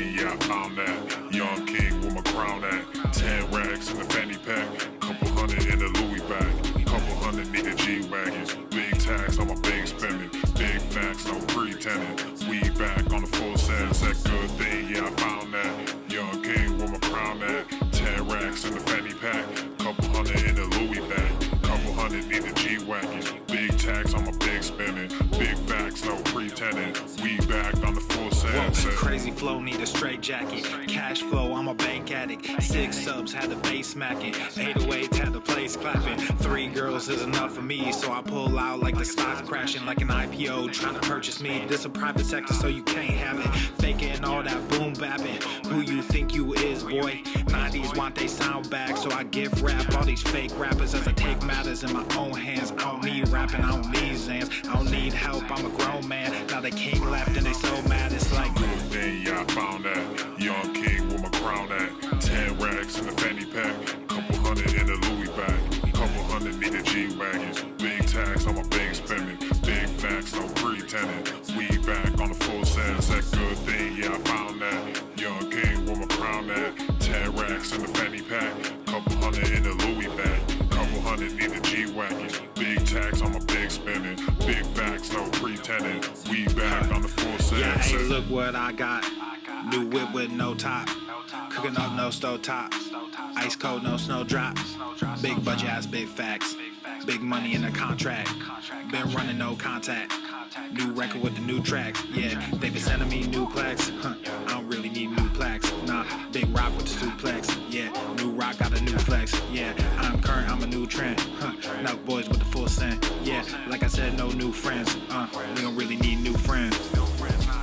thing, yeah, I found that. Young king with my crown at. 10 racks in the fanny pack. Couple hundred in the Louis bag. Couple hundred need a G-Wagon. Big tax on my big spending. Big facts, no pretending. We back on the full sense. That good thing, yeah, I found that. Young king with my crown at. 10 racks in the fanny pack. Couple hundred in the Louis bag. Couple hundred need a G-Wagon. Big tax on my big spending. Big facts, no pretending. We back on the full sense. Crazy flow, need a straight jacket. Cash flow, I'm a bank addict. 6 subs, had the bass smacking. 808s, had the place clapping. 3 girls is enough for me, so I pull out like the stocks crashing. Like an IPO, trying to purchase me. This a private sector, so you can't have it. Faking all that boom bapping. Who you think you is, boy? 90s want they sound back, so I gift rap all these fake rappers as I take matters in my own hands. I don't need rapping, I don't need Zans. I don't need help, I'm a grown man. Now they king left and they so mad, it's like good thing, yeah, I found that. Young king with my crown at. 10 racks in the fanny pack. Couple hundred in the Louis bag. Couple hundred need a G-Wagon. Big tax on my big spending. Big facts, no pretending. We back on the full sense. That good thing, yeah, I found that. Young king with my crown at. 10 racks in the fanny pack. Couple hundred in the Louis bag. Couple hundred need a G-Wagon. Big tax on my big spending. Big facts, no pretending. We back on the full sense. yeah, hey, look what I got. New whip with no top. Cooking up no stove top. Ice cold, no snowdrop. Big budget ass, big facts. Big money in the contract. Been running no contact. New record with the new tracks. Yeah, they been sending me new plaques. I don't really need new plaques. Nah, big rock with the suplex. Yeah, new rock got a new flex. Yeah, I'm current, I'm a new trend. Now boys with the full scent. Yeah, like I said, no new friends. We don't really need new friends.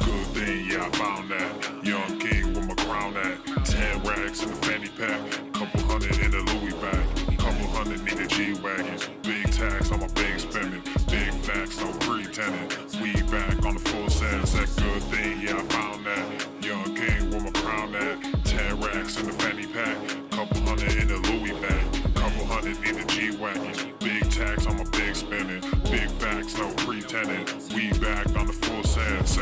Good thing, yeah, I found that. Young king with my crown at. 10 racks in the fanny pack. Couple hundred in the Louis bag. Couple hundred need a G-Wagon. Big tax on my big spending. Big facts, no pretending. We back on the full sense. That good thing, yeah, I found that. Young king with my crown at. 10 racks in the fanny pack. Couple hundred in the Louis bag. Couple hundred need a G-Wagon. Big tax on my big spending. Big facts, no pretending. We back on the full sense.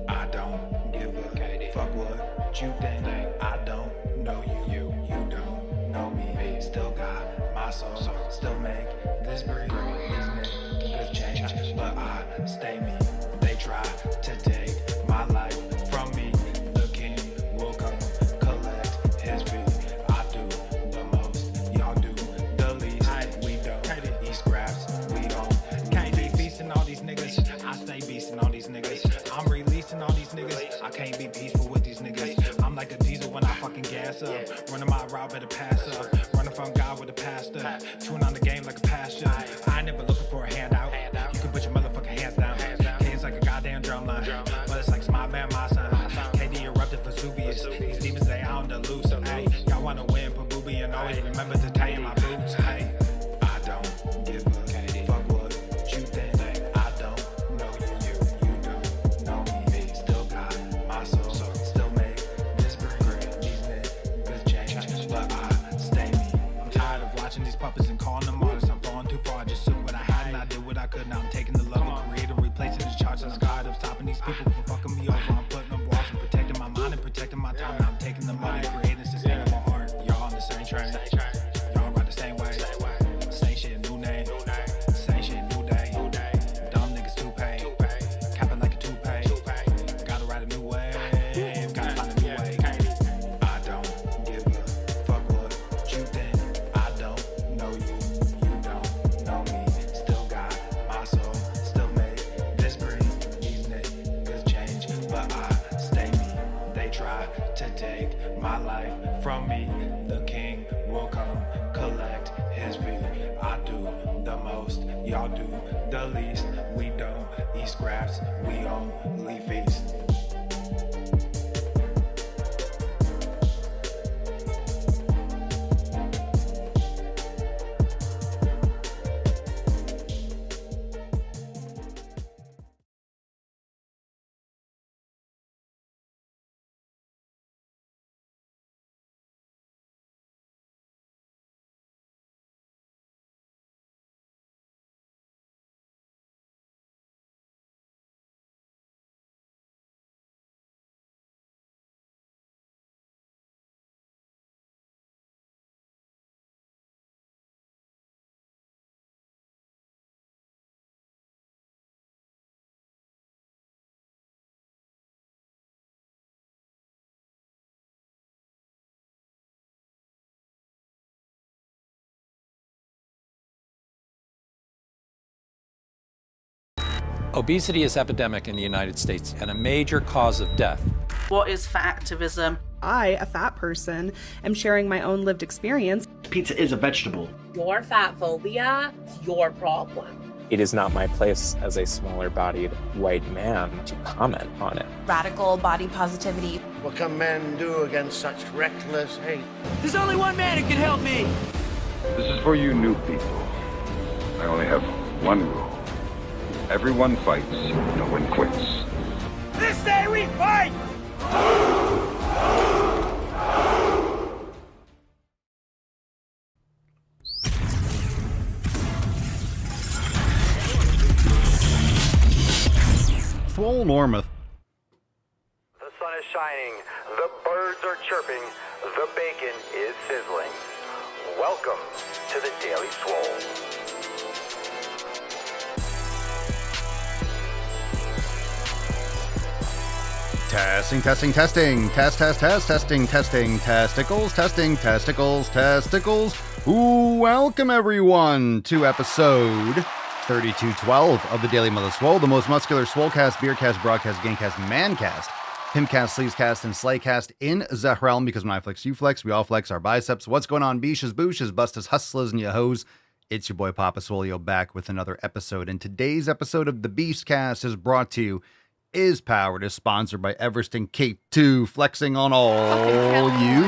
I don't give a fuck what you think. I don't know you, you don't know me. Still got my soul, still make this breed, this make good change, but I stay me. They try to take my life from me. The king will come collect his fee. I do the most, y'all do the least. We don't eat scraps, we don't. Can't be feasting all these niggas. I stay beasting all these niggas. I'm releasing all these niggas. I can't be peaceful with these niggas. I'm like a diesel when I fucking gas up. Running my route, better pass up. Running from God with a pastor. Chewing on the game like a pasture. I ain't never looking for a handout. You can put your motherfucking hands down. K like a goddamn drum line. But it's like my man, my son. KD erupted Vesuvius. These demons, they on the loose. Hey, y'all wanna win, put booby and always remember to tie in my boots. Hey, I don't give a fuck what you think. I don't know you, you don't know me. Still got my soul, still make this breed. These niggas change, but I stay me. I'm tired of watching these puppets and calling them artists. I'm falling too far, I just took what I had and I did what I could. Now I'm taking the love of creator, replacing the charts. I'm tired of stopping these people from fucking me over. I'm putting up walls and protecting my mind and protecting my time. Now I'm taking the money, creating sustainable art. Y'all on the same train. Y'all ride the same way. Same shit, new name. Same shit, new day. Dumb niggas too paid. Capping like a toupee. Gotta ride a new wave. Gotta find a new way. I don't give a fuck what you Y'all do the least. We don't eat scraps. We only feast. Obesity is epidemic in the United States and a major cause of death. What is fat activism? I, a fat person, am sharing my own lived experience. Pizza is a vegetable. Your fat phobia is your problem. It is not my place as a smaller-bodied white man to comment on it. Radical body positivity. What can men do against such reckless hate? There's only one man who can help me. This is for you new people. I only have one rule. Everyone fights, no one quits. This day we fight! Swole Normuth. The sun is shining, the birds are chirping, the bacon is sizzling. Welcome to the Daily Swole. Testing, testing, testing. Testing, testicles, testicles. Welcome everyone to episode 3212 of the Daily Mother Swole, the most muscular swolecast, beercast, broadcast, gamecast, mancast, pimpcast, sleazecast, and slaycast in the realm, because when I flex, you flex, we all flex our biceps. What's going on, beaches, booshes, bustas, hustlers, and yo-hos? It's your boy Papa Swolio back with another episode, and today's episode of the Beastcast is brought to you, is powered, is sponsored by Everest and K2, flexing on all you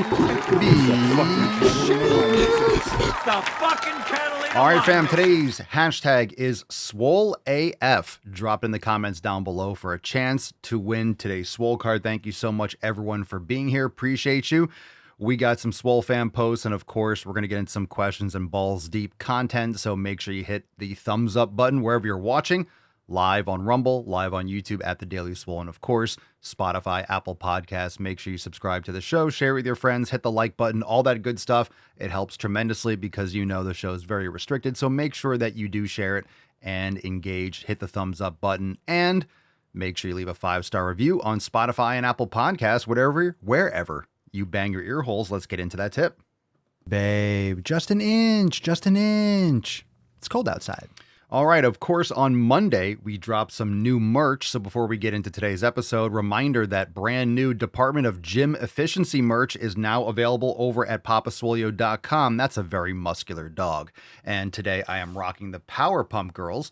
All right, fam, today's hashtag is SwoleAF. Drop in the comments down below for a chance to win today's Swole card. Thank you so much, everyone, for being here. Appreciate you. We got some Swole fan posts, and of course, we're going to get into some questions and balls deep content, so make sure you hit the thumbs up button wherever you're watching. Live on Rumble, live on YouTube at The Daily Swole, and of course, Spotify, Apple Podcasts. Make sure you subscribe to the show, share it with your friends, hit the like button, all that good stuff. It helps tremendously because you know the show is very restricted, so make sure that you do share it and engage, hit the thumbs up button, and make sure you leave a 5-star review on Spotify and Apple Podcasts, wherever you bang your ear holes. Let's get into that tip. Babe, just an inch. It's cold outside. All right, of course, on Monday, we dropped some new merch. So before we get into today's episode, reminder that brand new Department of Gym Efficiency merch is now available over at papaswolio.com. That's a very muscular dog. And today I am rocking the Power Pump Girls.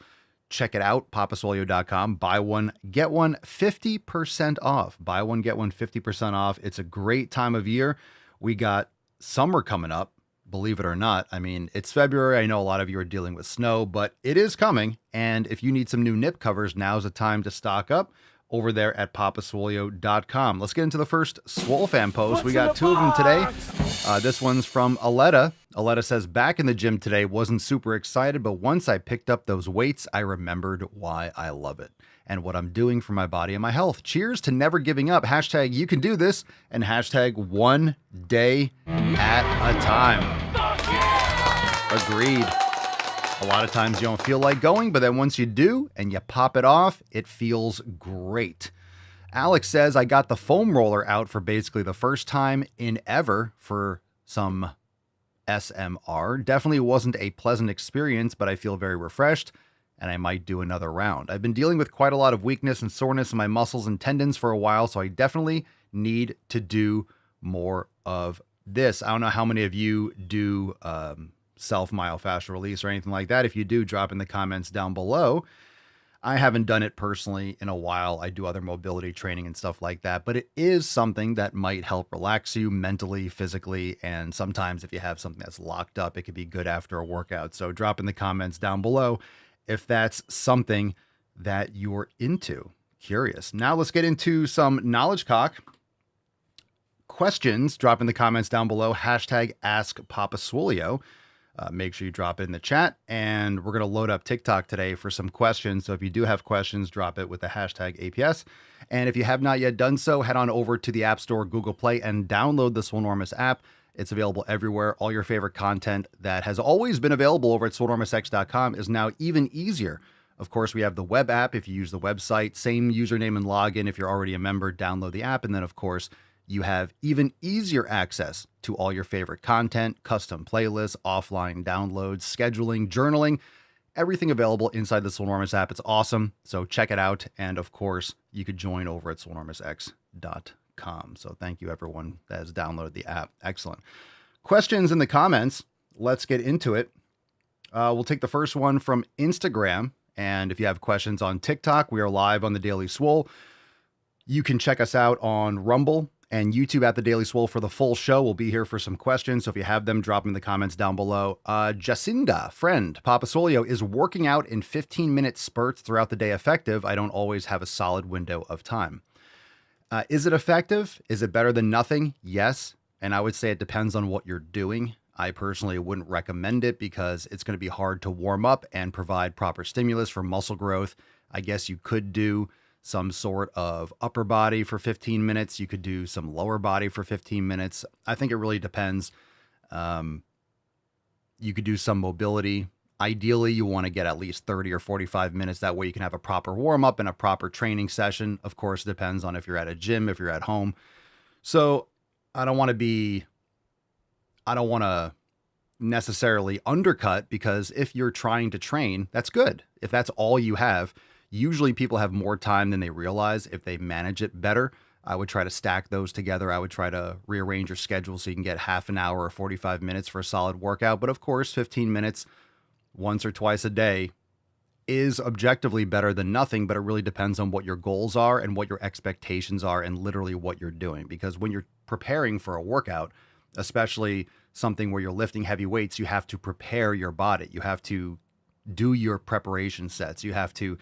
Check it out, papaswolio.com. Buy one, get one 50% off. Buy one, get one 50% off. It's a great time of year. We got summer coming up. Believe it or not. I mean, it's February. I know a lot of you are dealing with snow, but it is coming. And if you need some new nip covers, now's the time to stock up over there at papaswolio.com. Let's get into the first Swole fan post. We got 2 of them today. This one's from Aletta. Aletta says, back in the gym today, wasn't super excited, but once I picked up those weights, I remembered why I love it and what I'm doing for my body and my health. Cheers to never giving up. Hashtag you can do this, and hashtag one day at a time. Agreed. A lot of times you don't feel like going, but then once you do and you pop it off, it feels great. Alex says, I got the foam roller out for basically the first time in ever for some SMR. Definitely wasn't a pleasant experience, but I feel very refreshed and I might do another round. I've been dealing with quite a lot of weakness and soreness in my muscles and tendons for a while, so I definitely need to do more of this. I don't know how many of you do self-myofascial release or anything like that. If you do, drop in the comments down below. I haven't done it personally in a while. I do other mobility training and stuff like that, but it is something that might help relax you mentally, physically, and sometimes if you have something that's locked up, it could be good after a workout. So drop in the comments down below if that's something that you're into. Curious. Now let's get into some knowledge cock questions. Drop in the comments down below. Hashtag Ask Papa Swolio. Make sure you drop it in the chat, and we're going to load up TikTok today for some questions. So if you do have questions, drop it with the hashtag APS. And if you have not yet done so, head on over to the App Store, Google Play, and download the Swolenormous app. It's available everywhere. All your favorite content that has always been available over at swolenormousx.com is now even easier. Of course, we have the web app. If you use the website, same username and login. If you're already a member, download the app. And then, of course, you have even easier access to all your favorite content, custom playlists, offline downloads, scheduling, journaling, everything available inside the Swolenormous app. It's awesome. So check it out. And of course, you could join over at swolenormousx.com. So thank you, everyone that has downloaded the app. Excellent. Questions in the comments. Let's get into it. We'll take the first one from Instagram. And if you have questions on TikTok, we are live on the Daily Swole. You can check us out on Rumble and YouTube at the Daily Swole for the full show. We'll be here for some questions. So if you have them, drop them in the comments down below. Jacinda, friend, Papa Swolio, is working out in 15-minute spurts throughout the day effective? I don't always have a solid window of time. Is it effective? Is it better than nothing? Yes. And I would say it depends on what you're doing. I personally wouldn't recommend it because it's going to be hard to warm up and provide proper stimulus for muscle growth. I guess you could do some sort of upper body for 15 minutes. You could do some lower body for 15 minutes. I think it really depends. You could do some mobility. Ideally, you want to get at least 30 or 45 minutes. That way you can have a proper warm up and a proper training session. Of course, it depends on if you're at a gym, if you're at home. So I don't want to necessarily undercut, because if you're trying to train, that's good. If that's all you have, usually people have more time than they realize if they manage it better. I would try to stack those together. I would try to rearrange your schedule so you can get half an hour or 45 minutes for a solid workout. But of course, 15 minutes once or twice a day is objectively better than nothing, but it really depends on what your goals are and what your expectations are and literally what you're doing. Because when you're preparing for a workout, especially something where you're lifting heavy weights, you have to prepare your body. You have to do your preparation sets. You have to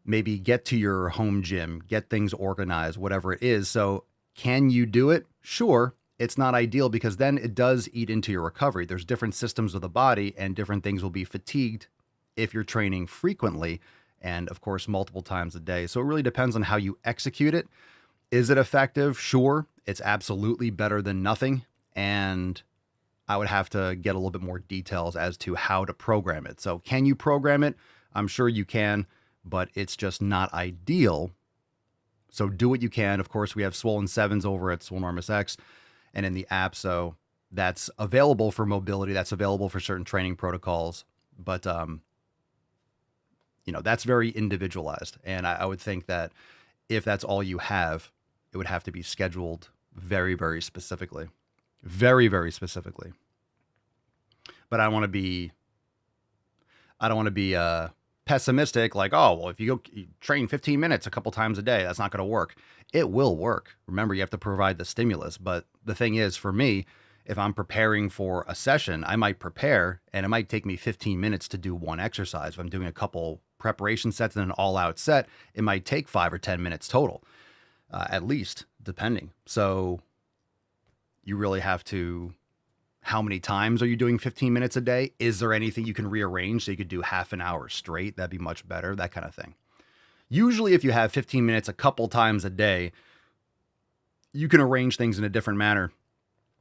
maybe get to your home gym, get things organized, whatever it is. So can you do it? Sure. It's not ideal because then it does eat into your recovery. There's different systems of the body and different things will be fatigued if you're training frequently and, of course, multiple times a day. So it really depends on how you execute it. Is it effective? Sure. It's absolutely better than nothing. And I would have to get a little bit more details as to how to program it. So can you program it? I'm sure you can, but it's just not ideal. So do what you can. Of course, we have Swollen 7s over at Swolenormous X and in the app. So that's available for mobility. That's available for certain training protocols. But, that's very individualized. And I would think that if that's all you have, it would have to be scheduled very, very specifically. Very, very specifically. But I don't want to be pessimistic, like, oh, well, if you train 15 minutes a couple times a day, that's not going to work. It will work. Remember, you have to provide the stimulus. But the thing is, for me, if I'm preparing for a session, I might prepare and it might take me 15 minutes to do one exercise. If I'm doing a couple preparation sets and an all-out set, it might take 5 or 10 minutes total, at least, depending. So you really have to, how many times are you doing 15 minutes a day? Is there anything you can rearrange so you could do half an hour straight? That'd be much better, that kind of thing. Usually if you have 15 minutes a couple times a day, you can arrange things in a different manner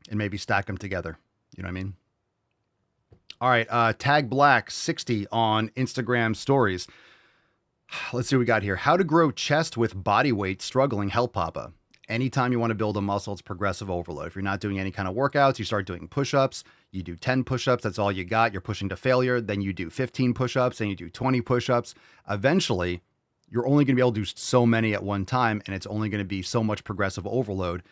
and maybe stack them together. You know what I mean? All right, Tag Black 60 on Instagram stories. Let's see what we got here. How to grow chest with body weight struggling. Help, Papa. Anytime you want to build a muscle, it's progressive overload. If you're not doing any kind of workouts, you start doing push-ups. You do 10 push-ups. That's all you got. You're pushing to failure. Then you do 15 push-ups and you do 20 push-ups. Eventually, you're only going to be able to do so many at one time, and it's only going to be so much progressive overload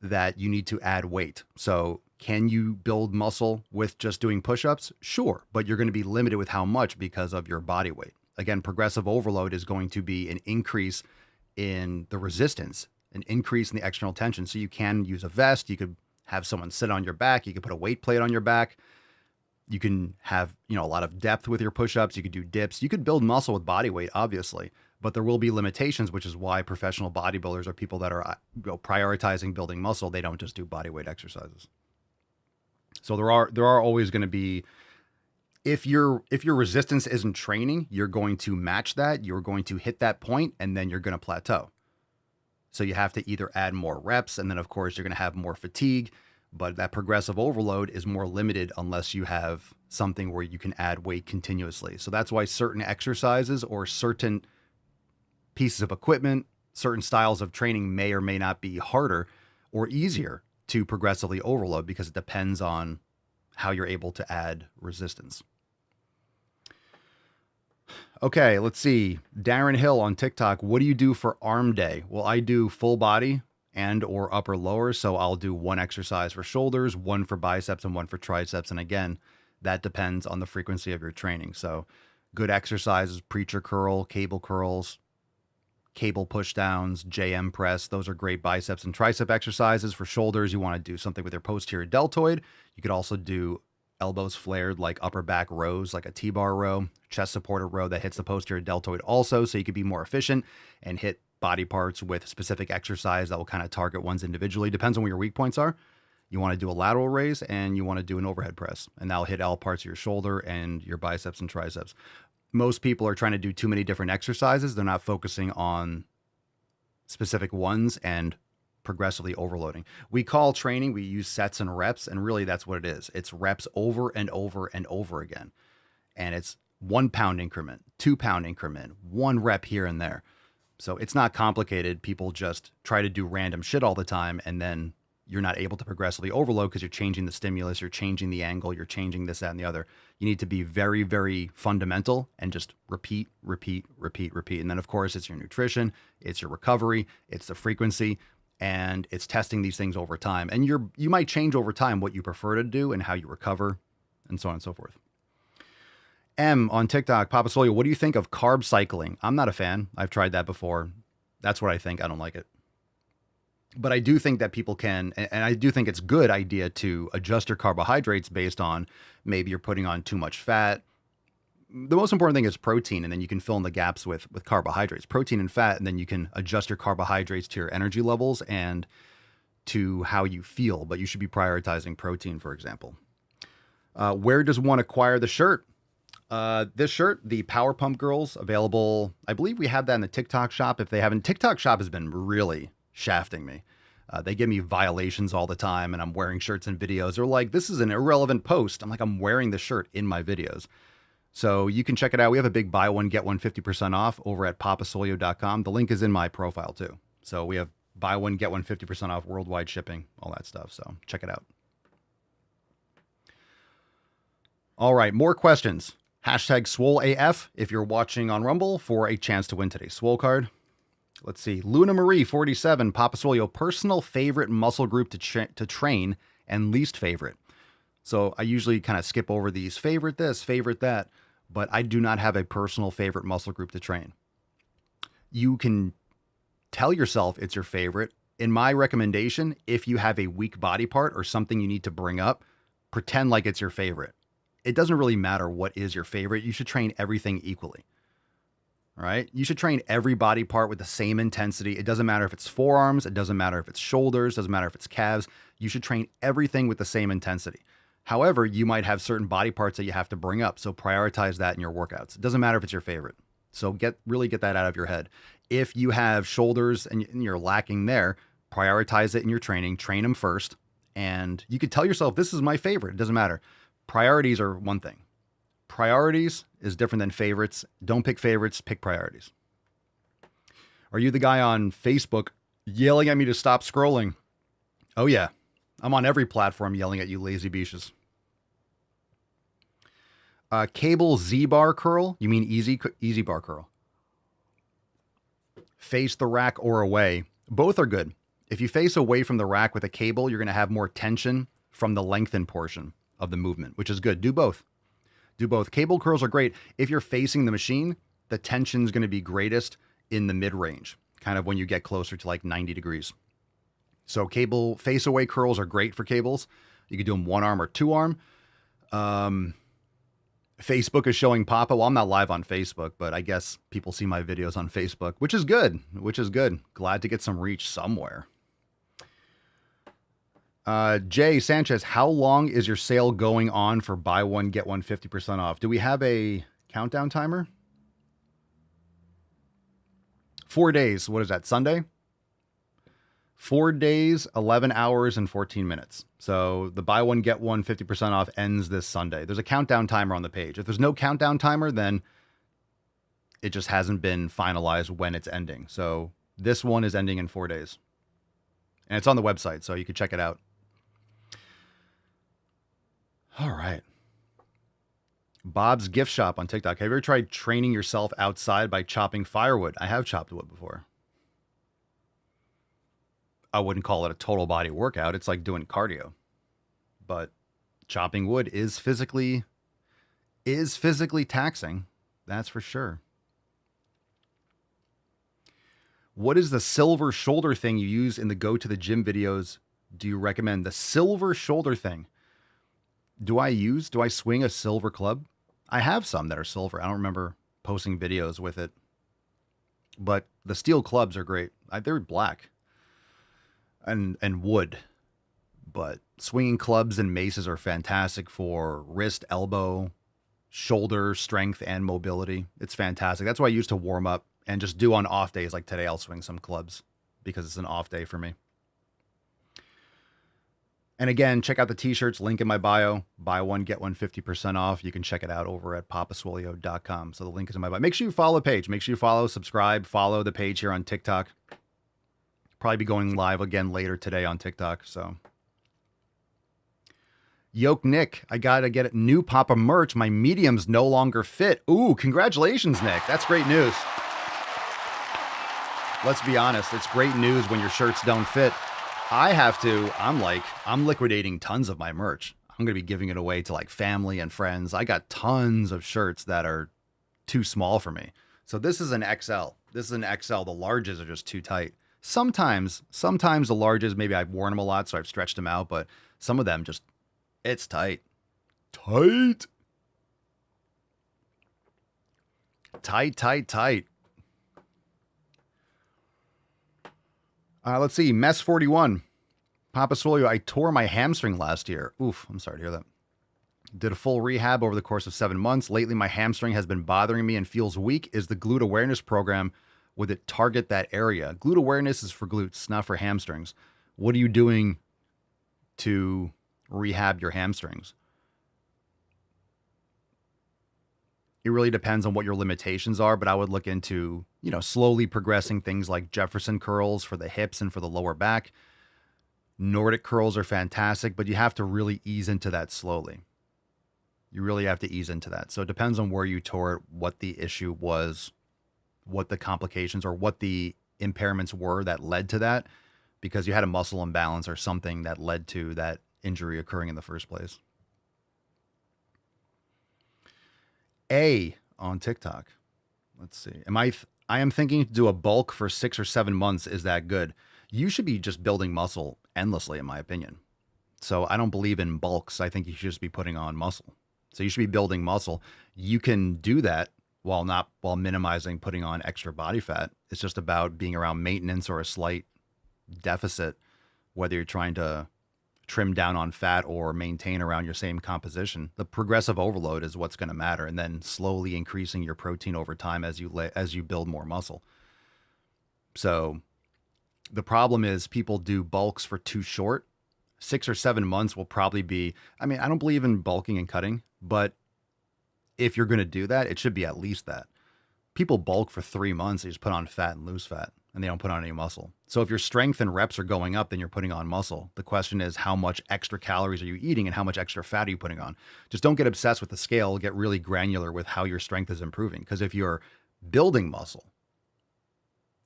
that you need to add weight. So Can you build muscle with just doing push-ups? Sure, but you're going to be limited with how much because of your body weight. Again, progressive overload is going to be an increase in the resistance, an increase in the external tension. So you can use a vest. You could have someone sit on your back. You could put a weight plate on your back. You can have, a lot of depth with your push-ups. You could do dips. You could build muscle with body weight, obviously, but there will be limitations, which is why professional bodybuilders are people that are prioritizing building muscle. They don't just do body weight exercises. So there are always going to be, if your resistance isn't training, you're going to match that. You're going to hit that point, and then you're going to plateau. So you have to either add more reps, and then of course you're going to have more fatigue. But that progressive overload is more limited unless you have something where you can add weight continuously. So that's why certain exercises or certain pieces of equipment, certain styles of training may or may not be harder or easier to progressively overload, because it depends on how you're able to add resistance. Okay, let's see. Darren Hill on TikTok. What do you do for arm day? Well, I do full body and or upper lower. So I'll do one exercise for shoulders, one for biceps, and one for triceps. And again, that depends on the frequency of your training. So good exercises, preacher curl, cable curls, cable push downs, JM press. Those are great biceps and tricep exercises. For shoulders, you want to do something with your posterior deltoid. You could also do elbows flared, like upper back rows, like a T-bar row, chest supported row that hits the posterior deltoid also. So you could be more efficient and hit body parts with specific exercise that will kind of target ones individually. Depends on where your weak points are. You want to do a lateral raise and you want to do an overhead press, and that'll hit all parts of your shoulder and your biceps and triceps. Most people are trying to do too many different exercises. They're not focusing on specific ones and progressively overloading. We call training, we use sets and reps, and really that's what it is. It's reps over and over and over again. And it's 1 pound increment, 2 pound increment, 1 rep here and there. So it's not complicated. People just try to do random shit all the time, and then you're not able to progressively overload because you're changing the stimulus, you're changing the angle, you're changing this, that, and the other. You need to be very, very fundamental and just repeat, repeat, repeat, repeat. And then, of course, it's your nutrition, it's your recovery, it's the frequency, and it's testing these things over time. And you might change over time what you prefer to do and how you recover, and so on and so forth. M on TikTok, Papa Swole, what do you think of carb cycling? I'm not a fan. I've tried that before. That's what I think. I don't like it. But I do think that people can, and I do think it's a good idea to adjust your carbohydrates based on maybe you're putting on too much fat. The most important thing is protein, and then you can fill in the gaps with carbohydrates, protein and fat, and then you can adjust your carbohydrates to your energy levels and to how you feel. But you should be prioritizing protein, for example. Where does one acquire the shirt? This shirt, the Power Pump Girls, available. I believe we have that in the TikTok shop. If they haven't, TikTok shop has been really shafting me. They give me violations all the time, and I'm wearing shirts and videos. They're like, this is an irrelevant post. I'm like, I'm wearing the shirt in my videos. So you can check it out. We have a big buy one, get one 50% off over at papasolio.com. The link is in my profile too. So we have buy one, get one 50% off, worldwide shipping, all that stuff. So check it out. All right, more questions. Hashtag SwoleAF if you're watching on Rumble for a chance to win today's Swole card. Let's see. Luna Marie 47, Papa Swole, personal favorite muscle group to train and least favorite. So I usually kind of skip over these, favorite this, favorite that, but I do not have a personal favorite muscle group to train. You can tell yourself it's your favorite. In my recommendation, if you have a weak body part or something you need to bring up, pretend like it's your favorite. It doesn't really matter what is your favorite. You should train everything equally. All right. You should train every body part with the same intensity. It doesn't matter if it's forearms. It doesn't matter if it's shoulders. It doesn't matter if it's calves. You should train everything with the same intensity. However, you might have certain body parts that you have to bring up. So prioritize that in your workouts. It doesn't matter if it's your favorite. So really get that out of your head. If you have shoulders and you're lacking there, prioritize it in your training. Train them first. And you could tell yourself, this is my favorite. It doesn't matter. Priorities are one thing. Priorities is different than favorites. Don't pick favorites, pick priorities. Are you the guy on Facebook yelling at me to stop scrolling? Oh yeah, I'm on every platform yelling at you lazy beaches. Cable Z-bar curl? You mean easy bar curl? Face the rack or away. Both are good. If you face away from the rack with a cable, you're going to have more tension from the lengthen portion of the movement, which is good. Do both. Do both. Cable curls are great. If you're facing the machine, the tension is going to be greatest in the mid-range, kind of when you get closer to like 90 degrees. So cable face away curls are great for cables. You can do them one arm or two arm. Facebook is showing Papa. Well, I'm not live on Facebook, but I guess people see my videos on Facebook, which is good, Glad to get some reach somewhere. Jay Sanchez, how long is your sale going on for buy one, get one 50% off? Do we have a countdown timer? 4 days. What is that, Sunday? 4 days, 11 hours, and 14 minutes. So the buy one, get one 50% off ends this Sunday. There's a countdown timer on the page. If there's no countdown timer, then it just hasn't been finalized when it's ending. So this one is ending in 4 days. And it's on the website, so you can check it out. All right. Bob's Gift Shop on TikTok. Have you ever tried training yourself outside by chopping firewood? I have chopped wood before. I wouldn't call it a total body workout. It's like doing cardio. But chopping wood is physically taxing. That's for sure. What is the silver shoulder thing you use in the go to the gym videos? Do you recommend the silver shoulder thing? Do I swing a silver club? I have some that are silver. I don't remember posting videos with it. But the steel clubs are great. They're black and wood. But swinging clubs and maces are fantastic for wrist, elbow, shoulder strength, and mobility. It's fantastic. That's what I used to warm up and just do on off days. Like today, I'll swing some clubs because it's an off day for me. And again, check out the t-shirts, link in my bio. Buy one, get one 50% off. You can check it out over at papaswolio.com. So the link is in my bio. Make sure you follow the page. Make sure you follow, subscribe, follow the page here on TikTok. Probably be going live again later today on TikTok. So, Yoke Nick, I gotta get new Papa merch. My mediums no longer fit. Ooh, congratulations, Nick. That's great news. Let's be honest. It's great news when your shirts don't fit. I'm liquidating tons of my merch. I'm going to be giving it away to like family and friends. I got tons of shirts that are too small for me. So this is an XL. This is an XL. The larges are just too tight. Sometimes the larges, maybe I've worn them a lot, so I've stretched them out, but some of them just, it's tight. Tight. Let's see. Mess 41. Papa Swole, I tore my hamstring last year. Oof, I'm sorry to hear that. Did a full rehab over the course of 7 months. Lately, my hamstring has been bothering me and feels weak. Is the glute awareness program, would it target that area? Glute awareness is for glutes, not for hamstrings. What are you doing to rehab your hamstrings? It really depends on what your limitations are, but I would look into, slowly progressing things like Jefferson curls for the hips and for the lower back. Nordic curls are fantastic, but you have to really ease into that slowly. You really have to ease into that. So it depends on where you tore it, what the issue was, what the complications or what the impairments were that led to that, because you had a muscle imbalance or something that led to that injury occurring in the first place. A on TikTok. Let's see. I am thinking to do a bulk for 6 or 7 months. Is that good? You should be just building muscle endlessly, in my opinion. So I don't believe in bulks. I think you should just be putting on muscle. So you should be building muscle. You can do that while minimizing putting on extra body fat. It's just about being around maintenance or a slight deficit, whether you're trying to trim down on fat or maintain around your same composition. The progressive overload is what's going to matter, and then slowly increasing your protein over time as you build more muscle. So the problem is people do bulks for too short. 6 or 7 months will probably be, I don't believe in bulking and cutting, but if you're going to do that, it should be at least that. People bulk for 3 months, they just put on fat and lose fat, and they don't put on any muscle. So if your strength and reps are going up, then you're putting on muscle. The question is, how much extra calories are you eating and how much extra fat are you putting on? Just don't get obsessed with the scale. Get really granular with how your strength is improving. Because if you're building muscle,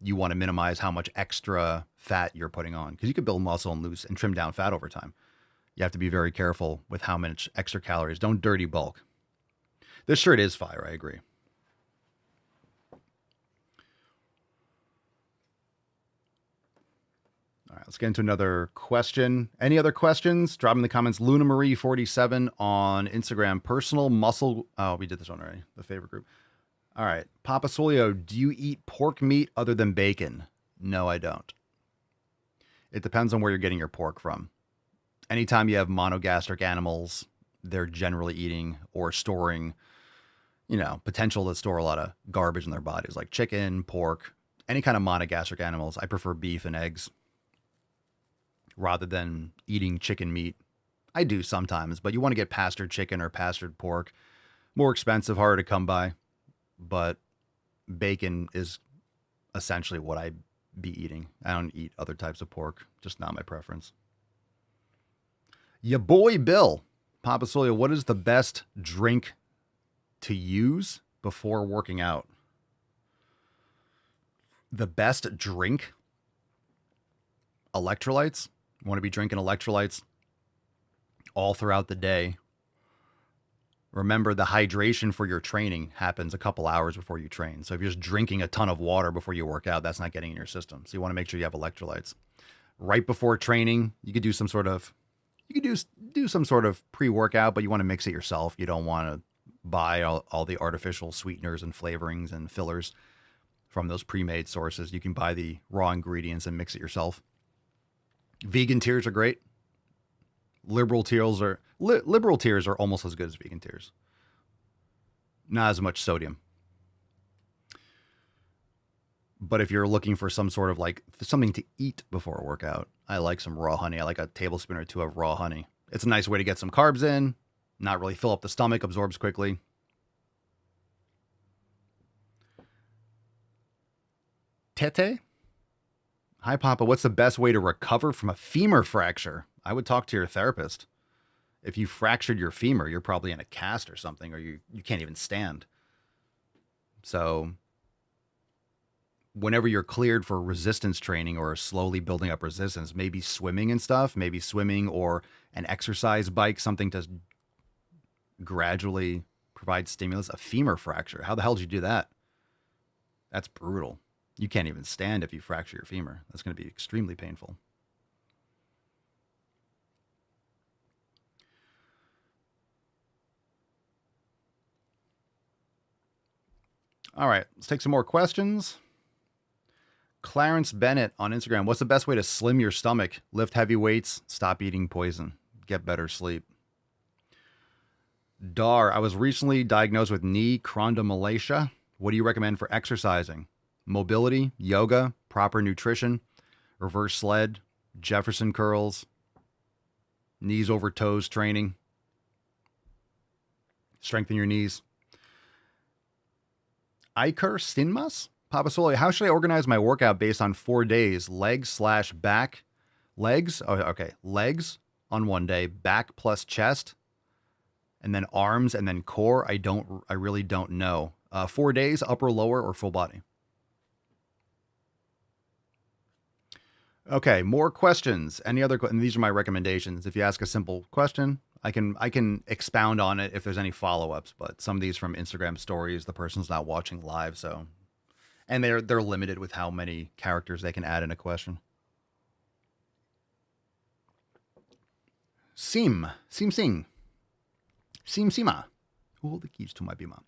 you want to minimize how much extra fat you're putting on, because you could build muscle and lose and trim down fat over time. You have to be very careful with how much extra calories. Don't dirty bulk. This shirt is fire. I agree. All right, let's get into another question. Any other questions? Drop in the comments. Luna Marie 47 on Instagram. Personal muscle. Oh, we did this one already. The favorite group. All right. Papa Solio, do you eat pork meat other than bacon? No, I don't. It depends on where you're getting your pork from. Anytime you have monogastric animals, they're generally eating or storing, potential to store a lot of garbage in their bodies, like chicken, pork, any kind of monogastric animals. I prefer beef and eggs rather than eating chicken meat. I do sometimes, but you want to get pastured chicken or pastured pork. More expensive, harder to come by. But bacon is essentially what I be eating. I don't eat other types of pork. Just not my preference. Ya boy Bill. Papa Solio, what is the best drink to use before working out? The best drink? Electrolytes. You want to be drinking electrolytes all throughout the day. Remember, the hydration for your training happens a couple hours before you train. So if you're just drinking a ton of water before you work out, that's not getting in your system. So you want to make sure you have electrolytes. Right before training, you could do some sort of pre-workout, but you want to mix it yourself. You don't want to buy all the artificial sweeteners and flavorings and fillers from those pre-made sources. You can buy the raw ingredients and mix it yourself. Vegan tears are great. Liberal tears are almost as good as vegan tears. Not as much sodium. But if you're looking for some sort of something to eat before a workout, I like some raw honey. I like a tablespoon or two of raw honey. It's a nice way to get some carbs in, not really fill up the stomach, absorbs quickly. Tete? Hi, Papa. What's the best way to recover from a femur fracture? I would talk to your therapist. If you fractured your femur, you're probably in a cast or something, or you can't even stand. So whenever you're cleared for resistance training or slowly building up resistance, maybe swimming and stuff, maybe swimming or an exercise bike, something to gradually provide stimulus. A femur fracture. How the hell did you do that? That's brutal. You can't even stand if you fracture your femur. That's going to be extremely painful. All right, let's take some more questions. Clarence Bennett on Instagram. What's the best way to slim your stomach? Lift heavy weights, stop eating poison, get better sleep. Dar, I was recently diagnosed with knee chondromalacia. What do you recommend for exercising? Mobility, yoga, proper nutrition, reverse sled, Jefferson curls, knees over toes training. Strengthen your knees. Iker Stinmas? Papa Soli, how should I organize my workout based on 4 days? Legs/back. Legs? Oh, okay. Legs on 1 day, back plus chest, and then arms, and then core. I really don't know. 4 days, upper, lower, or full body. Okay, more questions. Any other? And these are my recommendations. If you ask a simple question, I can expound on it if there's any follow-ups. But some of these from Instagram stories, the person's not watching live, so, and they're limited with how many characters they can add in a question. Sima. Who hold the keys to my bima?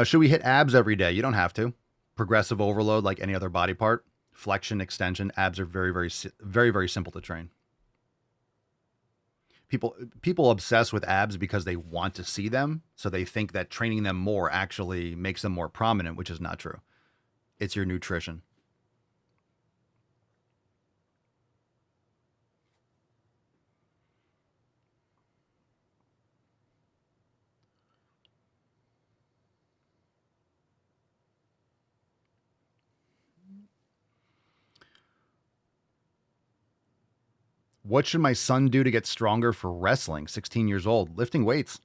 Should we hit abs every day? You don't have to. Progressive overload like any other body part. Flexion, extension, abs are very, very, very, very simple to train. People obsess with abs because they want to see them, so they think that training them more actually makes them more prominent, which is not true. It's your nutrition. What should my son do to get stronger for wrestling? 16 years old. Lifting weights.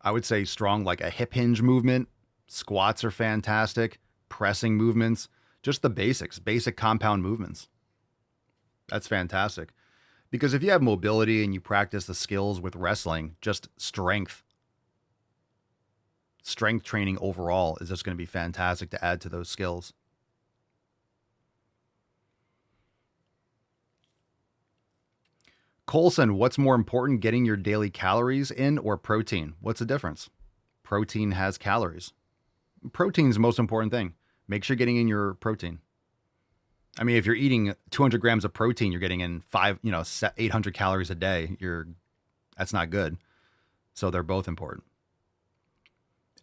I would say strong, like a hip hinge movement. Squats are fantastic. Pressing movements. Just the basics. Basic compound movements. That's fantastic. Because if you have mobility and you practice the skills with wrestling, just strength training overall is just going to be fantastic to add to those skills. Colson, what's more important, getting your daily calories in or protein? What's the difference? Protein has calories. Protein's the most important thing. Make sure you're getting in your protein. I mean, if you're eating 200 grams of protein, you're getting in 800 calories a day. That's not good. So they're both important.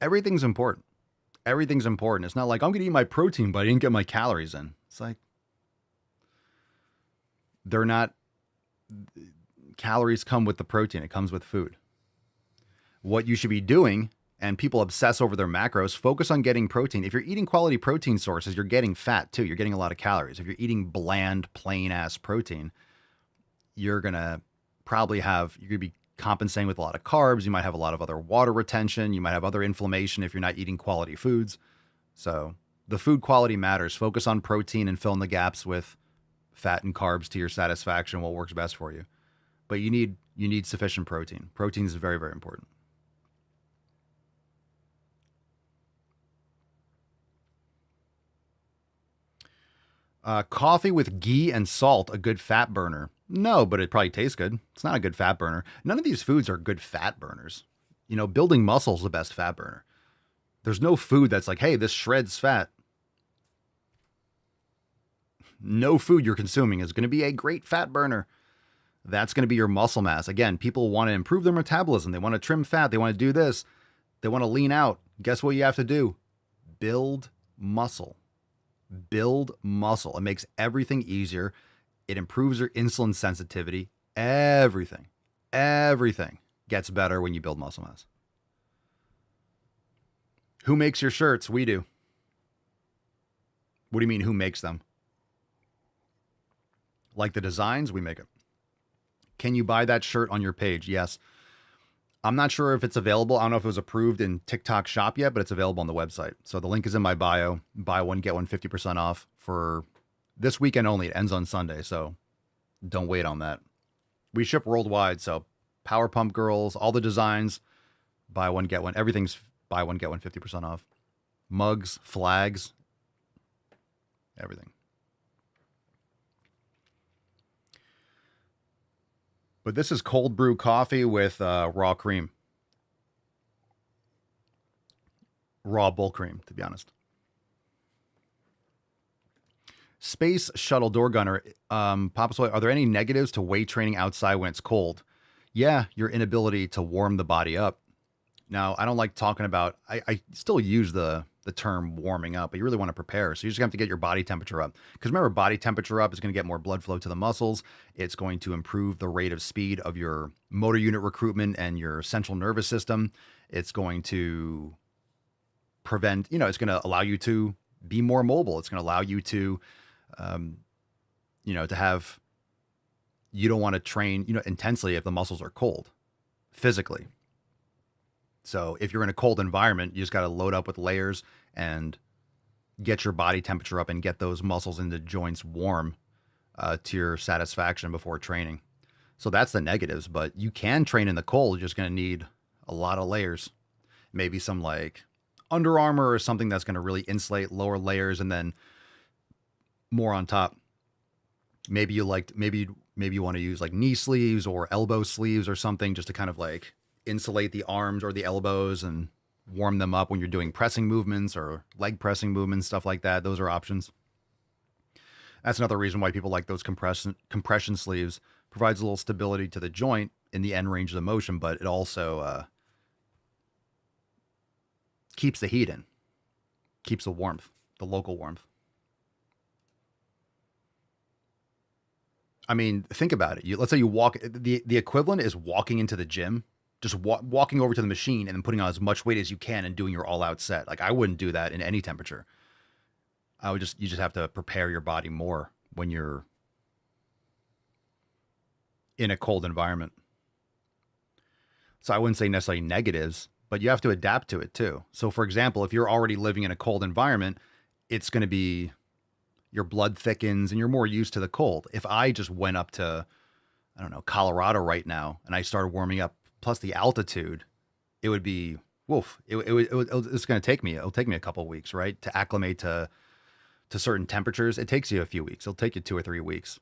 Everything's important. Everything's important. It's not like I'm going to eat my protein, but I didn't get my calories in. It's like they're not. Calories come with the protein. It comes with food. What you should be doing, and people obsess over their macros, focus on getting protein. If you're eating quality protein sources, you're getting fat too. You're getting a lot of calories. If you're eating bland, plain ass protein, you're going to be compensating with a lot of carbs. You might have a lot of other water retention. You might have other inflammation if you're not eating quality foods. So the food quality matters. Focus on protein and fill in the gaps with fat and carbs to your satisfaction, what works best for you. But you need sufficient protein. Protein is very, very important. Coffee with ghee and salt, a good fat burner? No, but it probably tastes good. It's not a good fat burner. None of these foods are good fat burners. Building muscle is the best fat burner. There's no food that's like, hey, this shreds fat. No food you're consuming is going to be a great fat burner. That's going to be your muscle mass. Again, people want to improve their metabolism. They want to trim fat. They want to do this. They want to lean out. Guess what you have to do? Build muscle. Build muscle. It makes everything easier. It improves your insulin sensitivity. Everything gets better when you build muscle mass. Who makes your shirts? We do. What do you mean, who makes them? Like the designs, we make it. Can you buy that shirt on your page? Yes. I'm not sure if it's available. I don't know if it was approved in TikTok Shop yet, but it's available on the website. So the link is in my bio. Buy one, get one 50% off for this weekend only. It ends on Sunday, so don't wait on that. We ship worldwide, so Power Pump Girls, all the designs, buy one, get one. Everything's buy one, get one 50% off. Mugs, flags, everything. But this is cold brew coffee with raw cream. Raw bull cream, to be honest. Space Shuttle Door Gunner. Papa Soy, are there any negatives to weight training outside when it's cold? Yeah, your inability to warm the body up. Now, I don't like talking about, I still use the term warming up, but you really want to prepare. So you just have to get your body temperature up. Because remember, body temperature up is going to get more blood flow to the muscles. It's going to improve the rate of speed of your motor unit recruitment and your central nervous system. It's going to prevent, it's going to allow you to be more mobile. It's going to allow you to, to have, you don't want to train, intensely if the muscles are cold physically. So if you're in a cold environment, you just got to load up with layers and get your body temperature up and get those muscles in the joints warm to your satisfaction before training. So that's the negatives, but you can train in the cold. You're just going to need a lot of layers. Maybe some like Under Armour or something that's going to really insulate lower layers and then more on top. Maybe you want to use like knee sleeves or elbow sleeves or something just to kind of like insulate the arms or the elbows and warm them up when you're doing pressing movements or leg pressing movements, stuff like that. Those are options. That's another reason why people like those compression sleeves. Provides a little stability to the joint in the end range of the motion, but it also keeps the heat in, keeps the warmth, the local warmth. I mean, think about it. Let's say you walk, the equivalent is walking into the gym, just walking over to the machine and then putting on as much weight as you can and doing your all out set. Like I wouldn't do that in any temperature. You just have to prepare your body more when you're in a cold environment. So I wouldn't say necessarily negatives, but you have to adapt to it too. So for example, if you're already living in a cold environment, it's going to be, your blood thickens and you're more used to the cold. If I just went up to, I don't know, Colorado right now and I started warming up, plus the altitude, it would be, woof. It's going to take me, it'll take me a couple of weeks, right? To acclimate to certain temperatures. It takes you a few weeks. It'll take you 2 or 3 weeks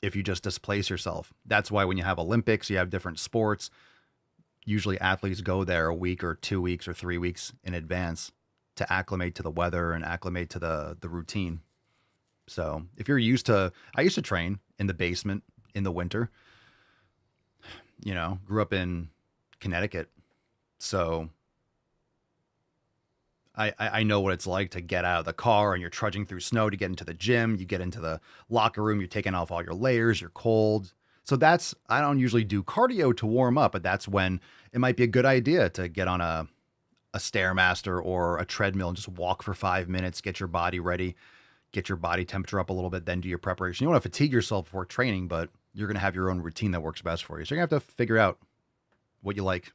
if you just displace yourself. That's why when you have Olympics, you have different sports. Usually athletes go there a week or 2 weeks or 3 weeks in advance to acclimate to the weather and acclimate to the routine. So if you're used to, I used to train in the basement in the winter, you know, grew up in Connecticut. So I know what it's like to get out of the car and you're trudging through snow to get into the gym. You get into the locker room, you're taking off all your layers, you're cold. So I don't usually do cardio to warm up, but that's when it might be a good idea to get on a Stairmaster or a treadmill and just walk for 5 minutes, get your body ready, get your body temperature up a little bit, then do your preparation. You don't want to fatigue yourself before training, but you're going to have your own routine that works best for you. So you're going to have to figure out what you like.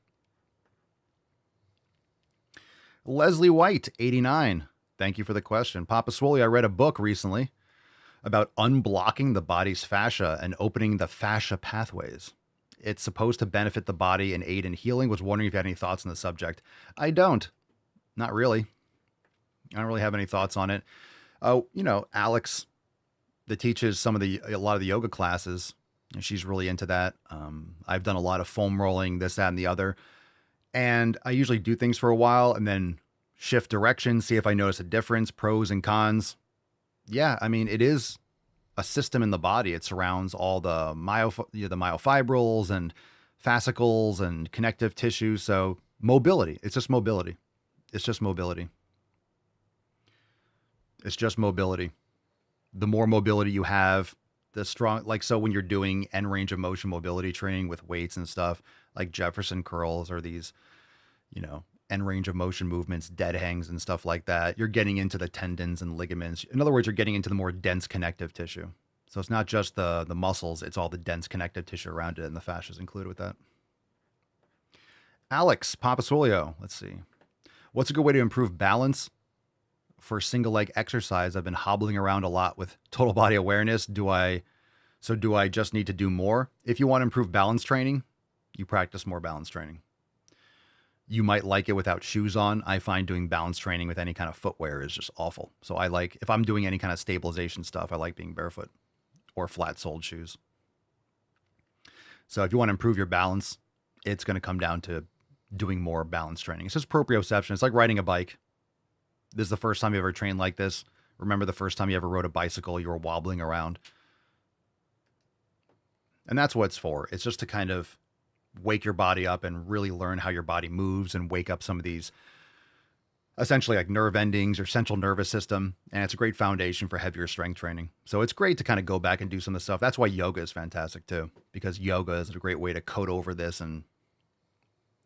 Leslie White, 89. Thank you for the question. Papa Swole, I read a book recently about unblocking the body's fascia and opening the fascia pathways. It's supposed to benefit the body and aid in healing. Was wondering if you had any thoughts on the subject. I don't. Not really. I don't really have any thoughts on it. You know, Alex, that teaches a lot of the yoga classes, and she's really into that. I've done a lot of foam rolling, this, that, and the other. And I usually do things for a while and then shift direction, see if I notice a difference, pros and cons. Yeah, I mean, it is a system in the body. It surrounds all the myofibrils and fascicles and connective tissue. So mobility. It's just mobility. It's just mobility. It's just mobility. The more mobility you have, the strong, like, so when you're doing end range of motion mobility training with weights and stuff, like Jefferson curls or these, you know, end range of motion movements, dead hangs and stuff like that, you're getting into the tendons and ligaments. In other words, you're getting into the more dense connective tissue. So it's not just the muscles, it's all the dense connective tissue around it, and the fascia is included with that. Alex Papasolio, let's see. What's a good way to improve balance for single leg exercise? I've been hobbling around a lot with total body awareness. Do I just need to do more? If you want to improve balance training, you practice more balance training. You might like it without shoes on. I find doing balance training with any kind of footwear is just awful. So I like, if I'm doing any kind of stabilization stuff, I like being barefoot or flat-soled shoes. So if you want to improve your balance, it's going to come down to doing more balance training. It's just proprioception. It's like riding a bike. This is the first time you ever trained like this. Remember the first time you ever rode a bicycle, you were wobbling around. And that's what it's for. It's just to kind of wake your body up and really learn how your body moves and wake up some of these essentially like nerve endings or central nervous system. And it's a great foundation for heavier strength training. So it's great to kind of go back and do some of the stuff. That's why yoga is fantastic too, because yoga is a great way to coat over this and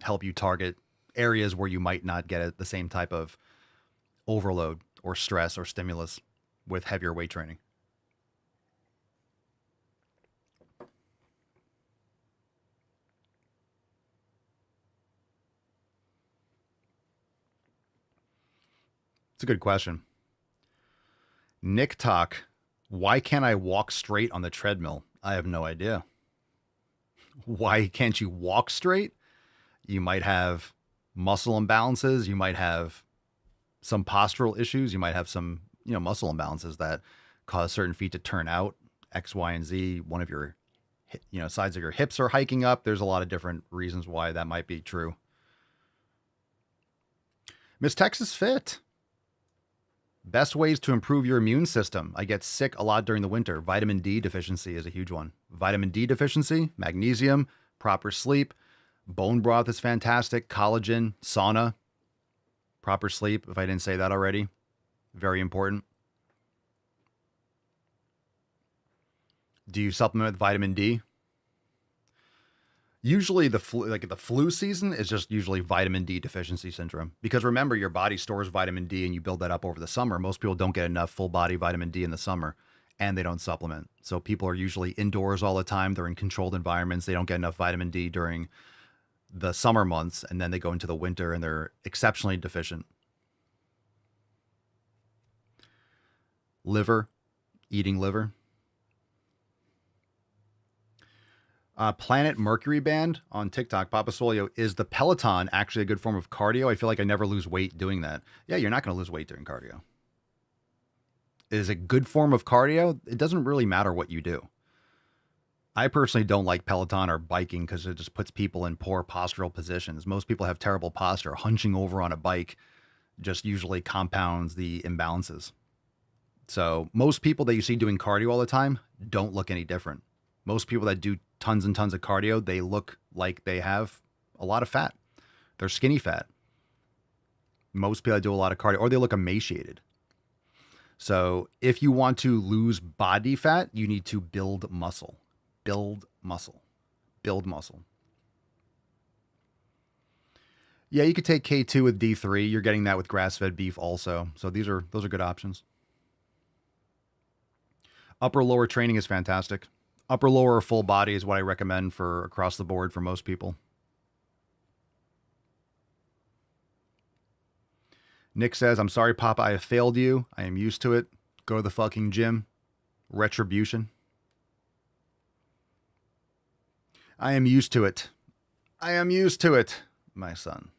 help you target areas where you might not get the same type of overload or stress or stimulus with heavier weight training. It's a good question. Nick Talk, why can't I walk straight on the treadmill? I have no idea. Why can't you walk straight? You might have muscle imbalances. You might have some postural issues. You might have some, muscle imbalances that cause certain feet to turn out, X, Y, and Z. One of your, sides of your hips are hiking up. There's a lot of different reasons why that might be true. Miss Texas Fit. Best ways to improve your immune system. I get sick a lot during the winter. Vitamin D deficiency is a huge one. Vitamin D deficiency, magnesium, proper sleep, bone broth is fantastic, collagen, sauna, proper sleep, if I didn't say that already. Very important. Do you supplement with vitamin D? Usually the flu season is just usually vitamin D deficiency syndrome. Because remember, your body stores vitamin D and you build that up over the summer. Most people don't get enough full body vitamin D in the summer and they don't supplement. So people are usually indoors all the time. They're in controlled environments. They don't get enough vitamin D during the summer months, and then they go into the winter and they're exceptionally deficient. liver, eating liver. Planet Mercury Band on TikTok, Papa Solio, is the Peloton actually a good form of cardio? I feel like I never lose weight doing that. Yeah, you're not going to lose weight during cardio. Is a good form of cardio? It doesn't really matter what you do. I personally don't like Peloton or biking because it just puts people in poor postural positions. Most people have terrible posture. Hunching over on a bike just usually compounds the imbalances. So most people that you see doing cardio all the time don't look any different. Most people that do tons and tons of cardio, they look like they have a lot of fat. They're skinny fat. Most people that do a lot of cardio, or they look emaciated. So if you want to lose body fat, you need to build muscle. Build muscle. Build muscle. Yeah, you could take K2 with D3. You're getting that with grass-fed beef also. So those are good options. Upper lower training is fantastic. Upper lower or full body is what I recommend for across the board for most people. Nick says, I'm sorry, Papa, I have failed you. I am used to it. Go to the fucking gym. Retribution. I am used to it. I am used to it, my son.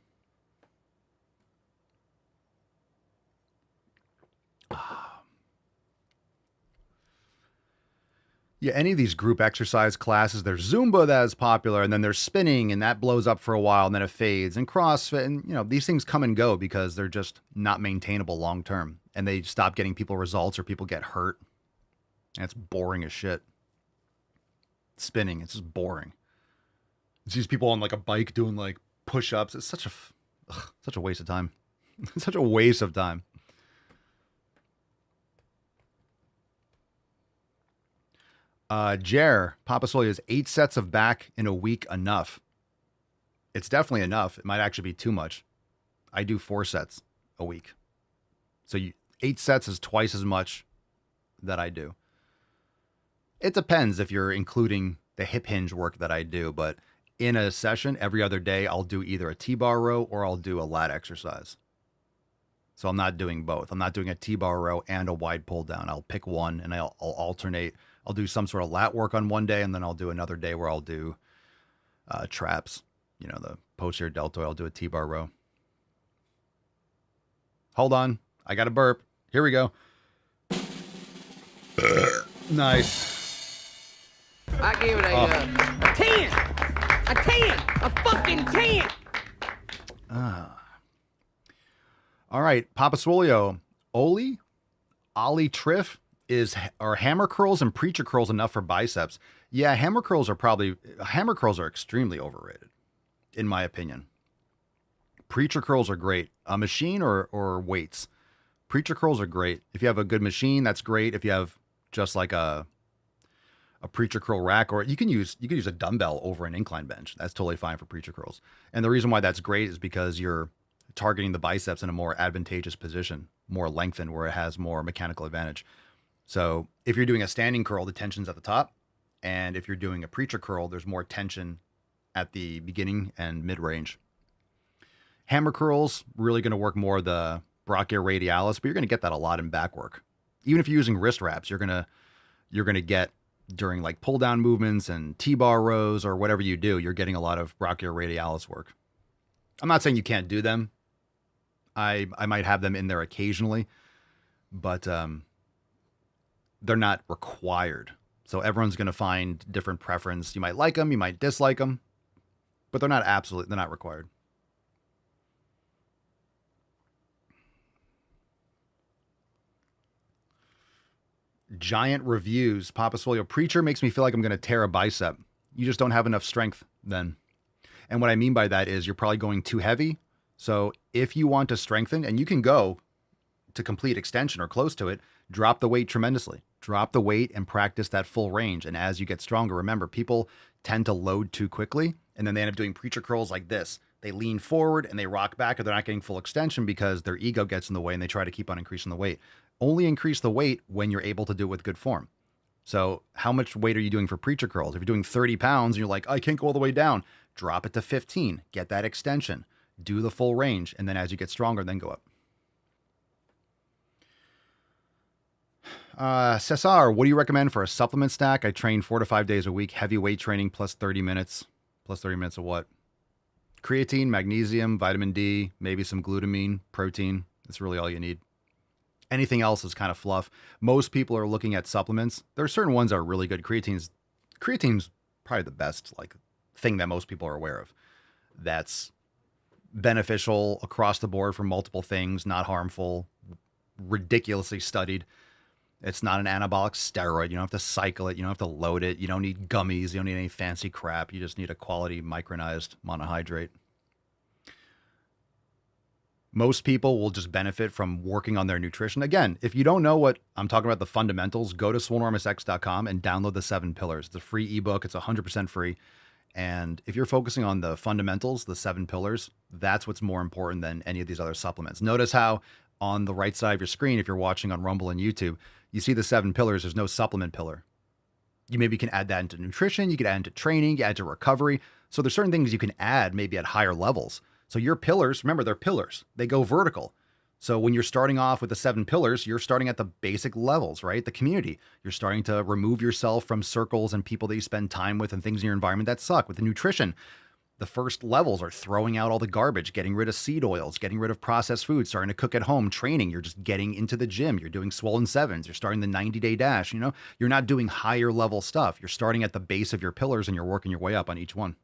Yeah, any of these group exercise classes, there's Zumba that is popular, and then there's spinning, and that blows up for a while, and then it fades, and CrossFit, and these things come and go because they're just not maintainable long term, and they stop getting people results, or people get hurt, and it's boring as shit. Spinning, it's just boring. It's these people on like a bike doing like push-ups. It's such a waste of time. Such a waste of time. Jer, Papa Solia, is 8 sets of back in a week enough? It's definitely enough. It might actually be too much. I do 4 sets a week. So 8 sets is twice as much that I do. It depends if you're including the hip hinge work that I do, but in a session, every other day, I'll do either a T-bar row or I'll do a lat exercise. So I'm not doing both. I'm not doing a T-bar row and a wide pull down. I'll pick one and I'll alternate. I'll do some sort of lat work on one day, and then I'll do another day where I'll do traps. The posterior deltoid, I'll do a T-bar row. Hold on. I got a burp. Here we go. Nice. I gave it a 10. A 10. A fucking 10. All right. Papa Swolio. Ollie Triff. Are hammer curls and preacher curls enough for biceps? Yeah, hammer curls are extremely overrated, in my opinion. Preacher curls are great. A machine or weights. Preacher curls are great. If you have a good machine, that's great. If you have just like a preacher curl rack, or you can use a dumbbell over an incline bench. That's totally fine for preacher curls. And the reason why that's great is because you're targeting the biceps in a more advantageous position, more lengthened, where it has more mechanical advantage. So if you're doing a standing curl, the tension's at the top. And if you're doing a preacher curl, there's more tension at the beginning and mid-range. Hammer curls, really going to work more the brachioradialis, but you're going to get that a lot in back work. Even if you're using wrist wraps, you're going to get during like pull down movements and T-bar rows or whatever you do, you're getting a lot of brachioradialis work. I'm not saying you can't do them. I might have them in there occasionally, but they're not required. So everyone's going to find different preference. You might like them, you might dislike them, but they're not required. Giant reviews. Papa Swolio. Preacher makes me feel like I'm going to tear a bicep. You just don't have enough strength then. And what I mean by that is you're probably going too heavy. So if you want to strengthen, and you can go to complete extension or close to it, drop the weight tremendously. Drop the weight and practice that full range. And as you get stronger, remember, people tend to load too quickly, and then they end up doing preacher curls like this. They lean forward and they rock back, or they're not getting full extension because their ego gets in the way and they try to keep on increasing the weight. Only increase the weight when you're able to do it with good form. So how much weight are you doing for preacher curls? If you're doing 30 pounds and you're like, I can't go all the way down, drop it to 15, get that extension, do the full range. And then as you get stronger, then go up. Cesar, what do you recommend for a supplement stack? I train 4 to 5 days a week, heavy weight training plus 30 minutes. Plus 30 minutes of what? Creatine, magnesium, vitamin D, maybe some glutamine, protein. That's really all you need. Anything else is kind of fluff. Most people are looking at supplements. There are certain ones that are really good. Creatine's probably the best thing that most people are aware of. That's beneficial across the board for multiple things, not harmful, ridiculously studied. It's not an anabolic steroid. You don't have to cycle it. You don't have to load it. You don't need gummies. You don't need any fancy crap. You just need a quality micronized monohydrate. Most people will just benefit from working on their nutrition. Again, if you don't know what I'm talking about, the fundamentals, go to swolenormousx.com and download the 7 pillars. It's a free ebook. It's 100% free. And if you're focusing on the fundamentals, the 7 pillars, that's what's more important than any of these other supplements. Notice how on the right side of your screen, if you're watching on Rumble and YouTube, you see the 7 pillars. There's no supplement pillar. You maybe can add that into nutrition. You could add into training, you add to recovery. So there's certain things you can add maybe at higher levels. So your pillars, remember, they're pillars. They go vertical. So when you're starting off with the 7 pillars, you're starting at the basic levels, right? The community. You're starting to remove yourself from circles and people that you spend time with and things in your environment that suck. With the nutrition, the first levels are throwing out all the garbage, getting rid of seed oils, getting rid of processed food, starting to cook at home, training. You're just getting into the gym. You're doing swollen sevens. You're starting the 90-day dash. You know, you're not doing higher level stuff. You're starting at the base of your pillars and you're working your way up on each one.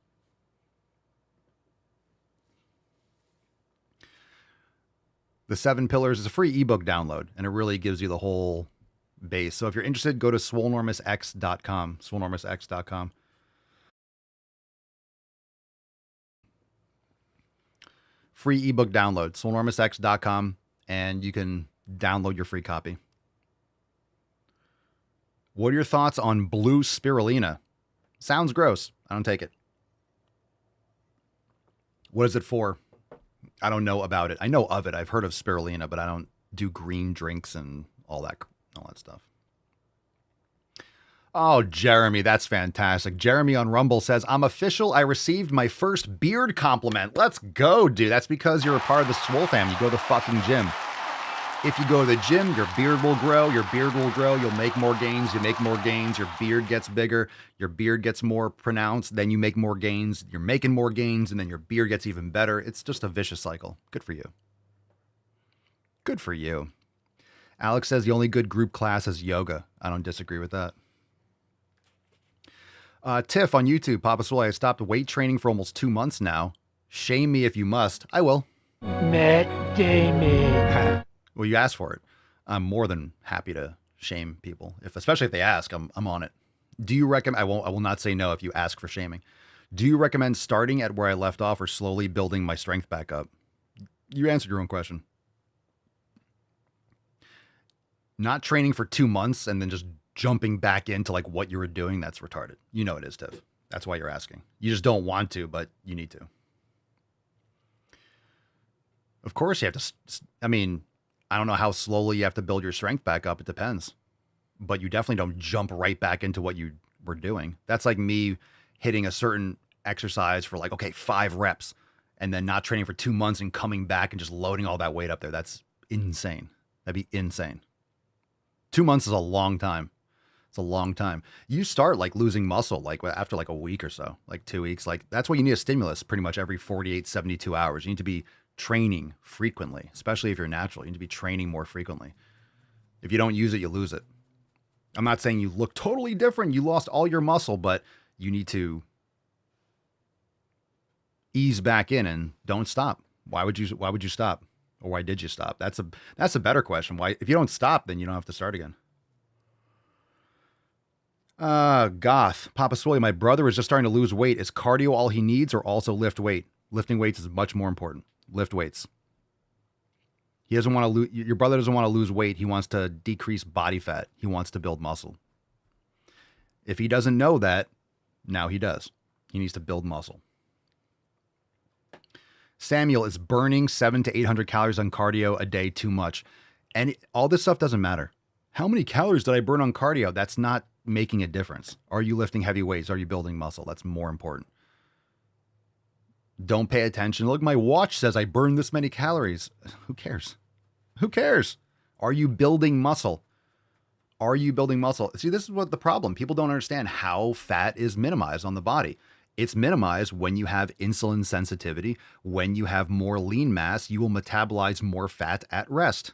The 7 pillars is a free ebook download, and it really gives you the whole base. So if you're interested, go to swolenormousx.com, swolenormousx.com. Free ebook download, swolenormousx.com, and you can download your free copy. What are your thoughts on blue spirulina? Sounds gross. I don't take it. What is it for? I don't know about it. I know of it. I've heard of spirulina, but I don't do green drinks and all that stuff. Oh, Jeremy, that's fantastic. Jeremy on Rumble says, I'm official. I received my first beard compliment. Let's go, dude. That's because you're a part of the Swole fam. You go to the fucking gym. If you go to the gym, your beard will grow. Your beard will grow. You'll make more gains. You make more gains. Your beard gets bigger. Your beard gets more pronounced. Then you make more gains. You're making more gains, and then your beard gets even better. It's just a vicious cycle. Good for you. Good for you. Alex says the only good group class is yoga. I don't disagree with that. Tiff on YouTube, Papa Swole, I stopped weight training for almost 2 months now. Shame me if you must. I will. Matt Damon. Well, you asked for it. I'm more than happy to shame people, especially if they ask. I'm on it. Do you recommend? I will not say no if you ask for shaming. Do you recommend starting at where I left off or slowly building my strength back up? You answered your own question. Not training for 2 months and then just jumping back into like what you were doing, that's retarded. You know it is, Tiff. That's why you're asking. You just don't want to, but you need to. Of course you have to. I mean, I don't know how slowly you have to build your strength back up. It depends. But you definitely don't jump right back into what you were doing. That's like me hitting a certain exercise for like, okay, 5 reps and then not training for 2 months and coming back and just loading all that weight up there. That's insane. That'd be insane. 2 months is a long time. It's a long time. You start like losing muscle like after like a week or so, like 2 weeks. Like that's why you need a stimulus pretty much every 48, 72 hours. You need to be training frequently, especially if you're natural. You need to be training more frequently. If you don't use it, you lose it. I'm not saying you look totally different. You lost all your muscle, but you need to ease back in and don't stop. Why would you stop? Or why did you stop? That's a better question. Why, if you don't stop, then you don't have to start again. Goth, Papa Swole, my brother is just starting to lose weight. Is cardio all he needs or also lift weight? Lifting weights is much more important. Lift weights. He doesn't want to lose, your brother doesn't want to lose weight. He wants to decrease body fat. He wants to build muscle. If he doesn't know that, now he does. He needs to build muscle. Samuel, is burning 700 to 800 calories on cardio a day too much? And all this stuff doesn't matter. How many calories did I burn on cardio? That's not making a difference. Are you lifting heavy weights? Are you building muscle? That's more important. Don't pay attention. Look, my watch says I burned this many calories. Who cares? Who cares? Are you building muscle? Are you building muscle? See, this is what the problem. People don't understand how fat is minimized on the body. It's minimized when you have insulin sensitivity. When you have more lean mass, you will metabolize more fat at rest.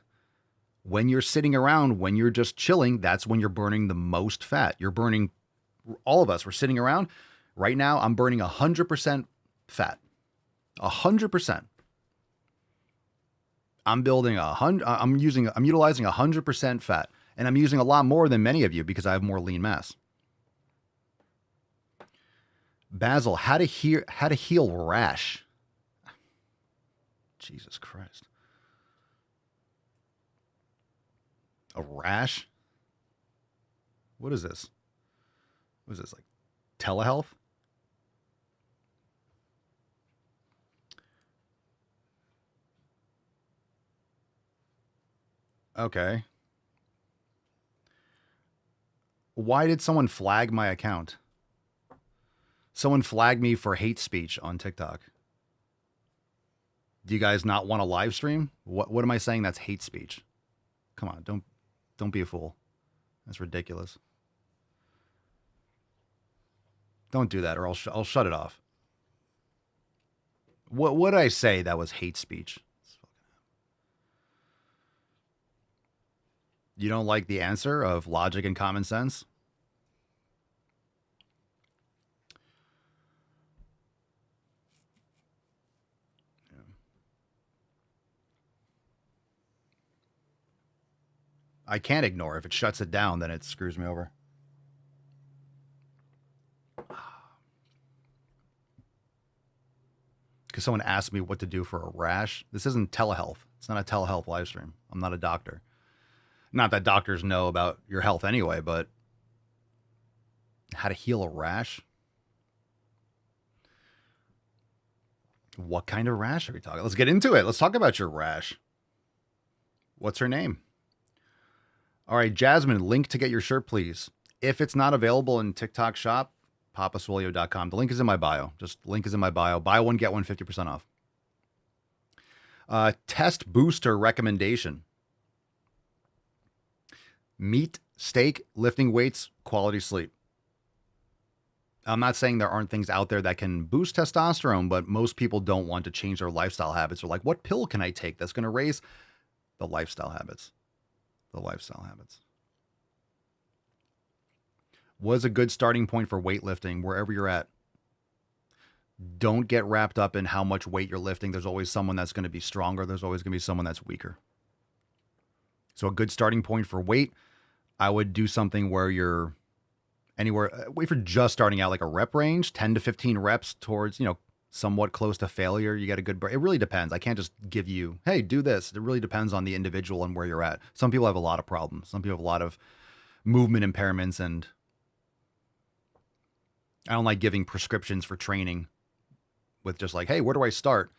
When you're sitting around, when you're just chilling, that's when you're burning the most fat. You're burning, all of us, we're sitting around. Right now, I'm burning 100% fat. 100%. I'm utilizing 100% fat. And I'm using a lot more than many of you because I have more lean mass. Basil, how to heal rash. Jesus Christ. A rash? What is this? What is this, like telehealth? Okay. Why did someone flag my account? Someone flagged me for hate speech on TikTok. Do you guys not want a live stream? What am I saying that's hate speech? Come on, don't be a fool. That's ridiculous. Don't do that or I'll shut it off. What would I say that was hate speech? You don't like the answer of logic and common sense? Yeah. I can't ignore. If it shuts it down, then it screws me over. Because someone asked me what to do for a rash. This isn't telehealth. It's not a telehealth live stream. I'm not a doctor. Not that doctors know about your health anyway, but how to heal a rash? What kind of rash are we talking? Let's get into it. Let's talk about your rash. What's her name? All right, Jasmine, link to get your shirt, please. If it's not available in TikTok shop, papaswolio.com. The link is in my bio. Just link is in my bio. Buy one, get one, 50% off. Test booster recommendation. Meat, steak, lifting weights, quality sleep. I'm not saying there aren't things out there that can boost testosterone, but most people don't want to change their lifestyle habits. They're like, what pill can I take that's going to raise the lifestyle habits? The lifestyle habits. What is a good starting point for weightlifting wherever you're at? Don't get wrapped up in how much weight you're lifting. There's always someone that's going to be stronger. There's always going to be someone that's weaker. So a good starting point for weight, I would do something where you're anywhere, if you're just starting out, like a rep range, 10 to 15 reps towards, somewhat close to failure. You get a good break. It really depends. I can't just give you, hey, do this. It really depends on the individual and where you're at. Some people have a lot of problems. Some people have a lot of movement impairments, and I don't like giving prescriptions for training with just like, hey, where do I start?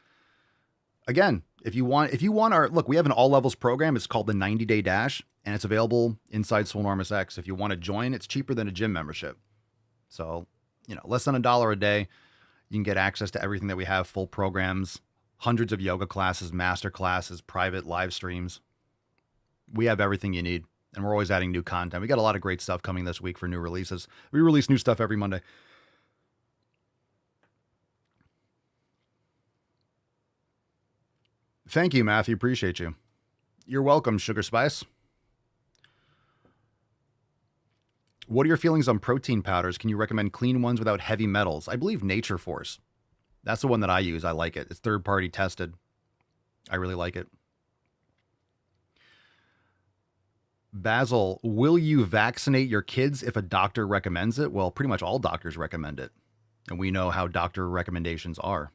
Again, if you want our, look, we have an all levels program. It's called the 90-Day Dash, and it's available inside Swole Enormous X. If you want to join, it's cheaper than a gym membership. So, less than $1 a day. You can get access to everything that we have, full programs, hundreds of yoga classes, master classes, private live streams. We have everything you need, and we're always adding new content. We got a lot of great stuff coming this week for new releases. We release new stuff every Monday. Thank you, Matthew. Appreciate you. You're welcome, Sugar Spice. What are your feelings on protein powders? Can you recommend clean ones without heavy metals? I believe Nature Force. That's the one that I use. I like it. It's third-party tested. I really like it. Basil, will you vaccinate your kids if a doctor recommends it? Well, pretty much all doctors recommend it. And we know how doctor recommendations are.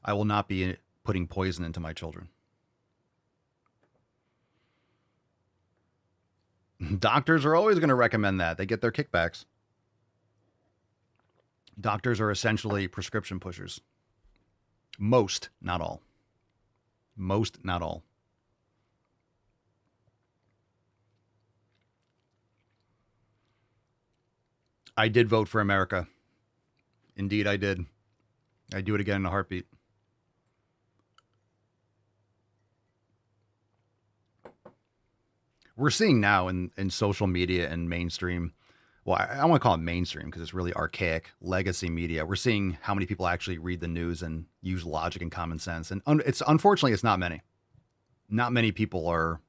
I will not be putting poison into my children. Doctors are always going to recommend that. They get their kickbacks. Doctors are essentially prescription pushers. Most, not all. Most, not all. I did vote for America. Indeed, I did. I'd do it again in a heartbeat. we're seeing now in social media and mainstream, well, I don't want to call it mainstream because it's really archaic legacy media. We're seeing how many people actually read the news and use logic and common sense. And it's unfortunately, it's not many. Not many people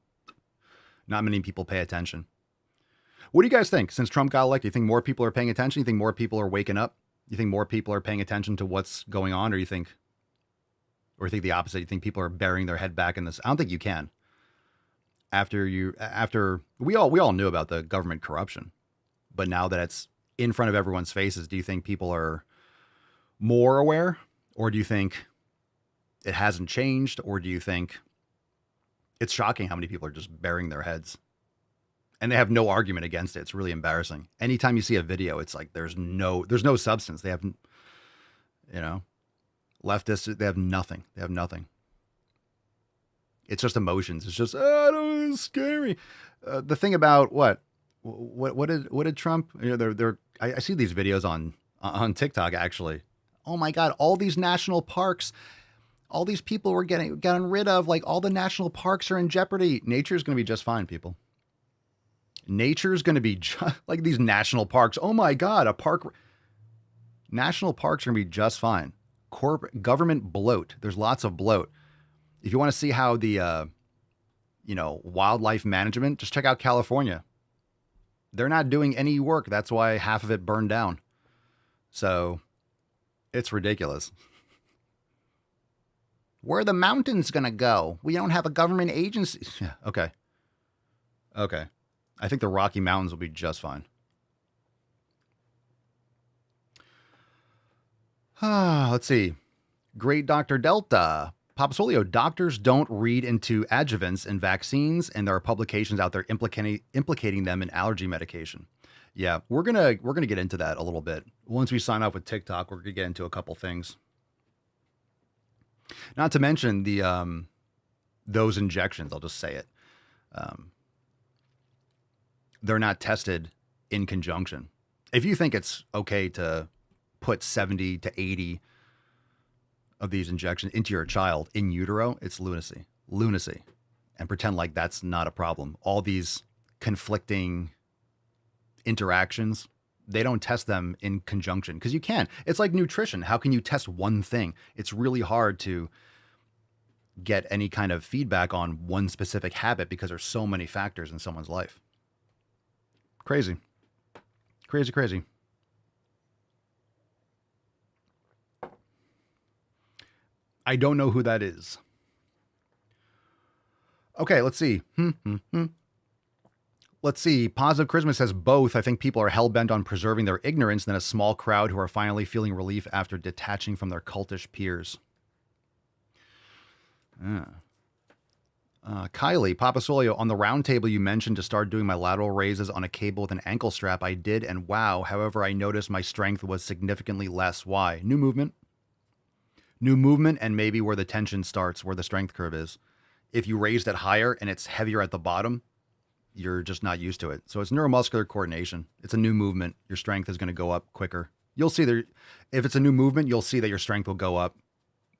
pay attention. What do you guys think? Since Trump got elected, you think more people are paying attention? You think more people are waking up? You think more people are paying attention to what's going on? Or you think the opposite? You think people are burying their head back in this? I don't think you can. After we all knew about the government corruption. But now that it's in front of everyone's faces, do you think people are more aware? Or do you think it hasn't changed? Or do you think it's shocking how many people are just burying their heads? And they have no argument against it. It's really embarrassing. Anytime you see a video, it's like there's no substance. They have, leftists, they have nothing. They have nothing. It's just emotions. It's just, it's scary. The thing about what did Trump? I see these videos on TikTok actually. Oh my God! All these national parks, all these people were gotten rid of. Like all the national parks are in jeopardy. Nature's going to be just fine, people. Nature's going to be just like these national parks. Oh my God! National parks are going to be just fine. Corporate government bloat. There's lots of bloat. If you want to see how the wildlife management, just check out California. They're not doing any work. That's why half of it burned down. So it's ridiculous. Where are the mountains going to go? We don't have a government agency. Yeah, okay. I think the Rocky Mountains will be just fine. Let's see. Great Dr. Delta. Papa Solio, doctors don't read into adjuvants in vaccines, and there are publications out there implicating them in allergy medication. Yeah, we're gonna get into that a little bit. Once we sign up with TikTok, we're gonna get into a couple things. Not to mention the those injections. I'll just say it. They're not tested in conjunction. If you think it's okay to put 70 to 80 of these injections into your child in utero, it's lunacy, and pretend like that's not a problem. All these conflicting interactions, they don't test them in conjunction because you can. It's like nutrition. How can you test one thing? It's really hard to get any kind of feedback on one specific habit because there's so many factors in someone's life. Crazy. I don't know who that is. Okay, let's see. Let's see. Positive Charisma says both. I think people are hell-bent on preserving their ignorance than a small crowd who are finally feeling relief after detaching from their cultish peers. Kylie, Papa Solio, on the round table you mentioned to start doing my lateral raises on a cable with an ankle strap. I did, and wow. However, I noticed my strength was significantly less. Why? New movement, and maybe where the tension starts, where the strength curve is. If you raised it higher and it's heavier at the bottom, you're just not used to it. So it's neuromuscular coordination. It's a new movement. Your strength is going to go up quicker. You'll see that if it's a new movement, you'll see that your strength will go up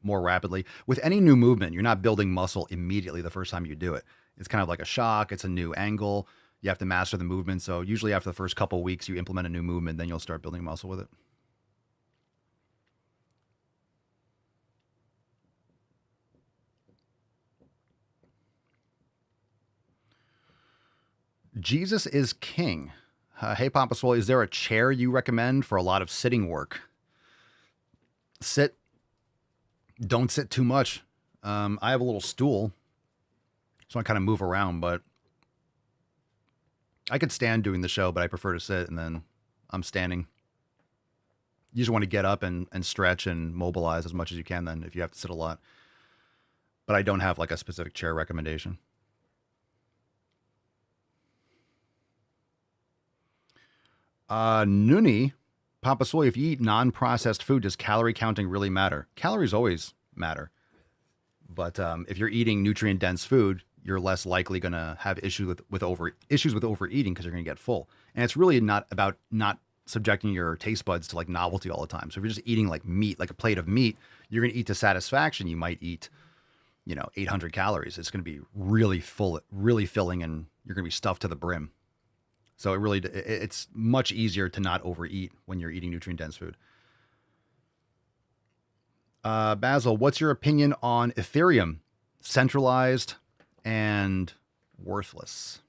more rapidly. With any new movement, you're not building muscle immediately the first time you do it. It's kind of like a shock. It's a new angle. You have to master the movement. So usually after the first couple of weeks, you implement a new movement, then you'll start building muscle with it. Jesus is king. Hey, Papa Swole, is there a chair you recommend for a lot of sitting work? Sit. Don't sit too much. I have a little stool, so I kind of move around, but I could stand doing the show, but I prefer to sit, and then I'm standing. You just want to get up and stretch and mobilize as much as you can then if you have to sit a lot. But I don't have like a specific chair recommendation. Noonie, Papa Soy, if you eat non-processed food, does calorie counting really matter? Calories always matter. But if you're eating nutrient-dense food, you're less likely going to have issues with overeating because you're going to get full. And it's really not about not subjecting your taste buds to like novelty all the time. So if you're just eating like meat, like a plate of meat, you're going to eat to satisfaction. You might eat 800 calories. It's going to be really full, really filling, and you're going to be stuffed to the brim. So it's much easier to not overeat when you're eating nutrient-dense food. Basil, what's your opinion on Ethereum? Centralized and worthless.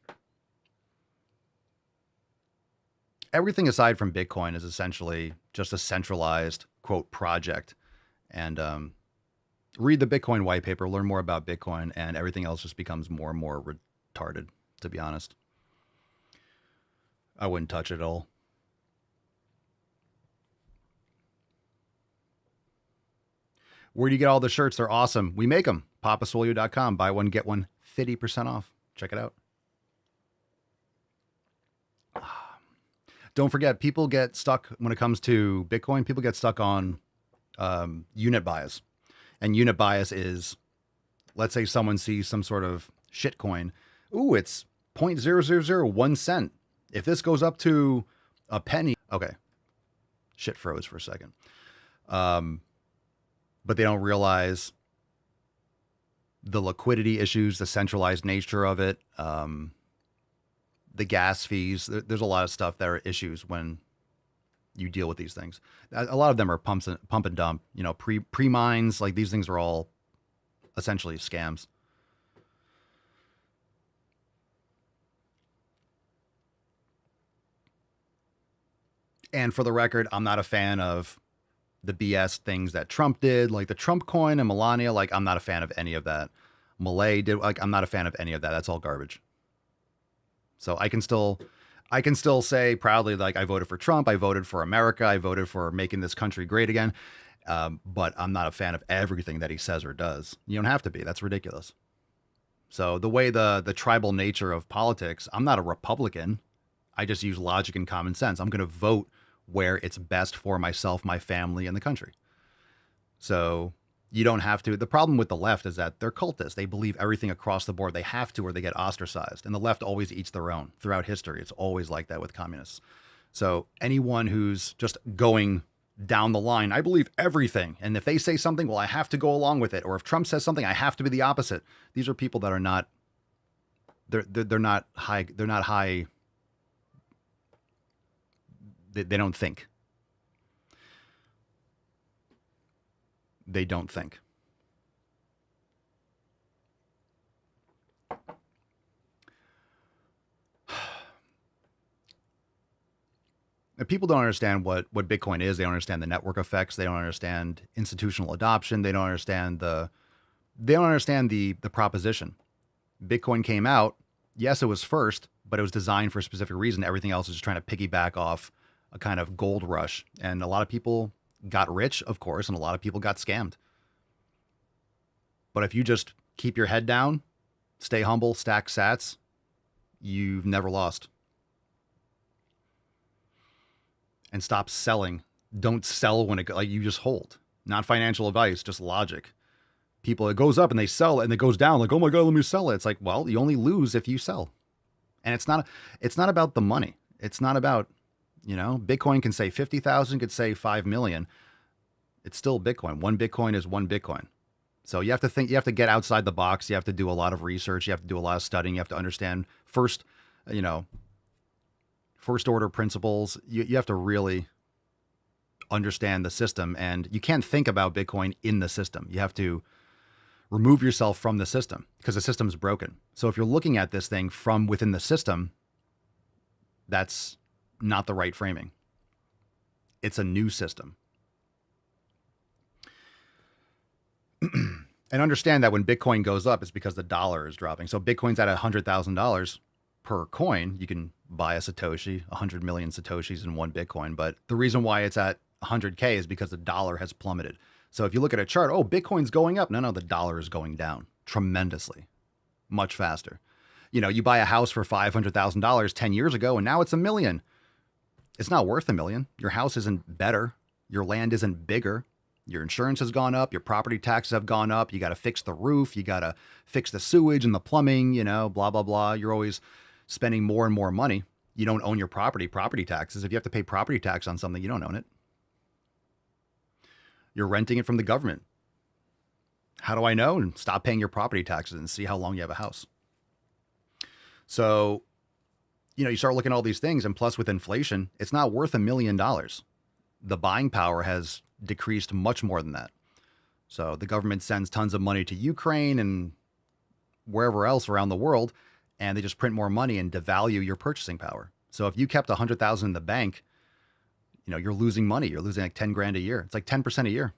Everything aside from Bitcoin is essentially just a centralized, quote, project. And read the Bitcoin white paper, learn more about Bitcoin, and everything else just becomes more and more retarded, to be honest. I wouldn't touch it at all. Where do you get all the shirts? They're awesome. We make them. papaswolio.com. Buy one, get one 50% off. Check it out. Don't forget, people get stuck when it comes to Bitcoin. People get stuck on unit bias. And unit bias is, let's say someone sees some sort of shit coin. Ooh, it's 0.0001 cent. If this goes up to a penny, okay. Shit froze for a second. But they don't realize the liquidity issues, the centralized nature of it, the gas fees. There's a lot of stuff that are issues when you deal with these things. A lot of them are pump and dump, pre-mines, like these things are all essentially scams. And for the record, I'm not a fan of the BS things that Trump did, like the Trump coin and Melania. Like, I'm not a fan of any of that. Malay did, like, I'm not a fan of any of that. That's all garbage. So I can still say proudly, like, I voted for Trump. I voted for America. I voted for making this country great again. But I'm not a fan of everything that he says or does. You don't have to be. That's ridiculous. So the way the tribal nature of politics, I'm not a Republican. I just use logic and common sense. I'm going to vote where it's best for myself, my family, and the country. So you don't have to. The problem with the left is that they're cultists. They believe everything across the board. They have to, or they get ostracized. And the left always eats their own throughout history. It's always like that with communists. So anyone who's just going down the line, I believe everything. And if they say something, well, I have to go along with it. Or if Trump says something, I have to be the opposite. These are people that are not, they're not high. They're not high. They don't think. They don't think. If people don't understand what Bitcoin is. They don't understand the network effects. They don't understand institutional adoption. They don't understand the proposition. Bitcoin came out. Yes, it was first, but it was designed for a specific reason. Everything else is just trying to piggyback off a kind of gold rush. And a lot of people got rich, of course, and a lot of people got scammed. But if you just keep your head down, stay humble, stack sats, you've never lost. And stop selling. Don't sell when you just hold. Not financial advice, just logic. People, it goes up and they sell it, and it goes down, like, oh my God, let me sell it. It's like, well, you only lose if you sell. And it's not about the money. It's not about, Bitcoin can say 50,000, could say 5 million. It's still Bitcoin. One Bitcoin is one Bitcoin. So you have to think, you have to get outside the box. You have to do a lot of research. You have to do a lot of studying. You have to understand first order principles. You have to really understand the system, and you can't think about Bitcoin in the system. You have to remove yourself from the system because the system is broken. So if you're looking at this thing from within the system, that's not the right framing. It's a new system. And understand that when Bitcoin goes up, it's because the dollar is dropping. So Bitcoin's at $100,000 per coin. You can buy a Satoshi, 100 million Satoshis in one Bitcoin. But the reason why it's at 100K is because the dollar has plummeted. So if you look at a chart, oh, Bitcoin's going up. No, the dollar is going down tremendously, much faster. You buy a house for $500,000 10 years ago, and now it's $1 million. It's not worth $1 million. Your house isn't better. Your land isn't bigger. Your insurance has gone up. Your property taxes have gone up. You got to fix the roof. You got to fix the sewage and the plumbing, blah, blah, blah. You're always spending more and more money. You don't own your property taxes. If you have to pay property tax on something, you don't own it. You're renting it from the government. How do I know? And stop paying your property taxes and see how long you have a house. So, you start looking at all these things, and plus with inflation, it's not worth $1 million. The buying power has decreased much more than that. So the government sends tons of money to Ukraine and wherever else around the world, and they just print more money and devalue your purchasing power. So if you kept $100,000 in the bank, you're losing money. You're losing like 10 grand a year. It's like 10% a year.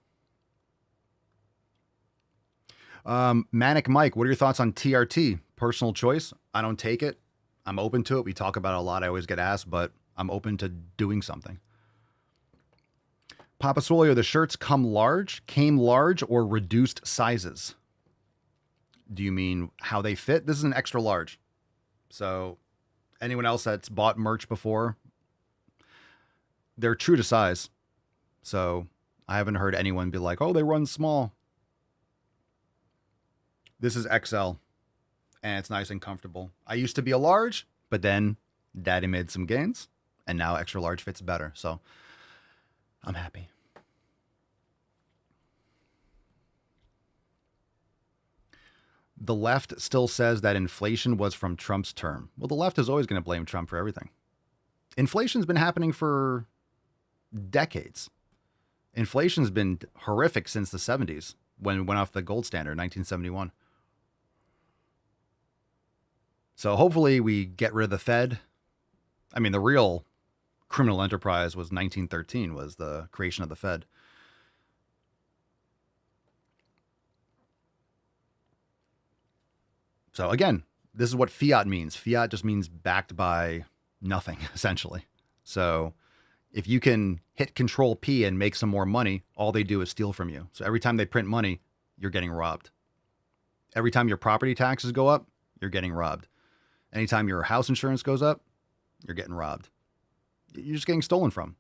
Manic Mike, what are your thoughts on TRT? Personal choice. I don't take it. I'm open to it. We talk about it a lot. I always get asked, but I'm open to doing something. Papa Swole, the shirts came large or reduced sizes? Do you mean how they fit? This is an extra large. So anyone else that's bought merch before, they're true to size. So I haven't heard anyone be like, oh, they run small. This is XL, and it's nice and comfortable. I used to be a large, but then Daddy made some gains, and now extra large fits better. So I'm happy. The left still says that inflation was from Trump's term. Well, the left is always going to blame Trump for everything. Inflation's been happening for decades. Inflation's been horrific since the 70s when it went off the gold standard, 1971. So hopefully we get rid of the Fed. I mean, the real criminal enterprise was 1913, was the creation of the Fed. So again, this is what fiat means. Fiat just means backed by nothing, essentially. So if you can hit Control P and make some more money, all they do is steal from you. So every time they print money, you're getting robbed. Every time your property taxes go up, you're getting robbed. Anytime your house insurance goes up, you're getting robbed. You're just getting stolen from.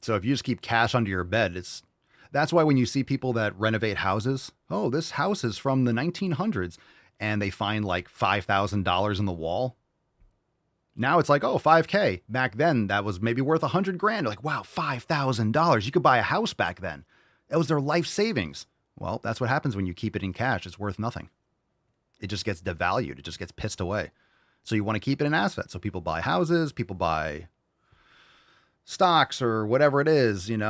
So if you just keep cash under your bed, that's why when you see people that renovate houses, oh, this house is from the 1900s, and they find like $5,000 in the wall. Now it's like, oh, $5K. Back then, that was maybe worth $100 grand. Like, wow, $5,000. You could buy a house back then. That was their life savings. Well, that's what happens when you keep it in cash. It's worth nothing. It just gets devalued. It just gets pissed away. So you want to keep it an asset. So people buy houses, people buy stocks or whatever it is, in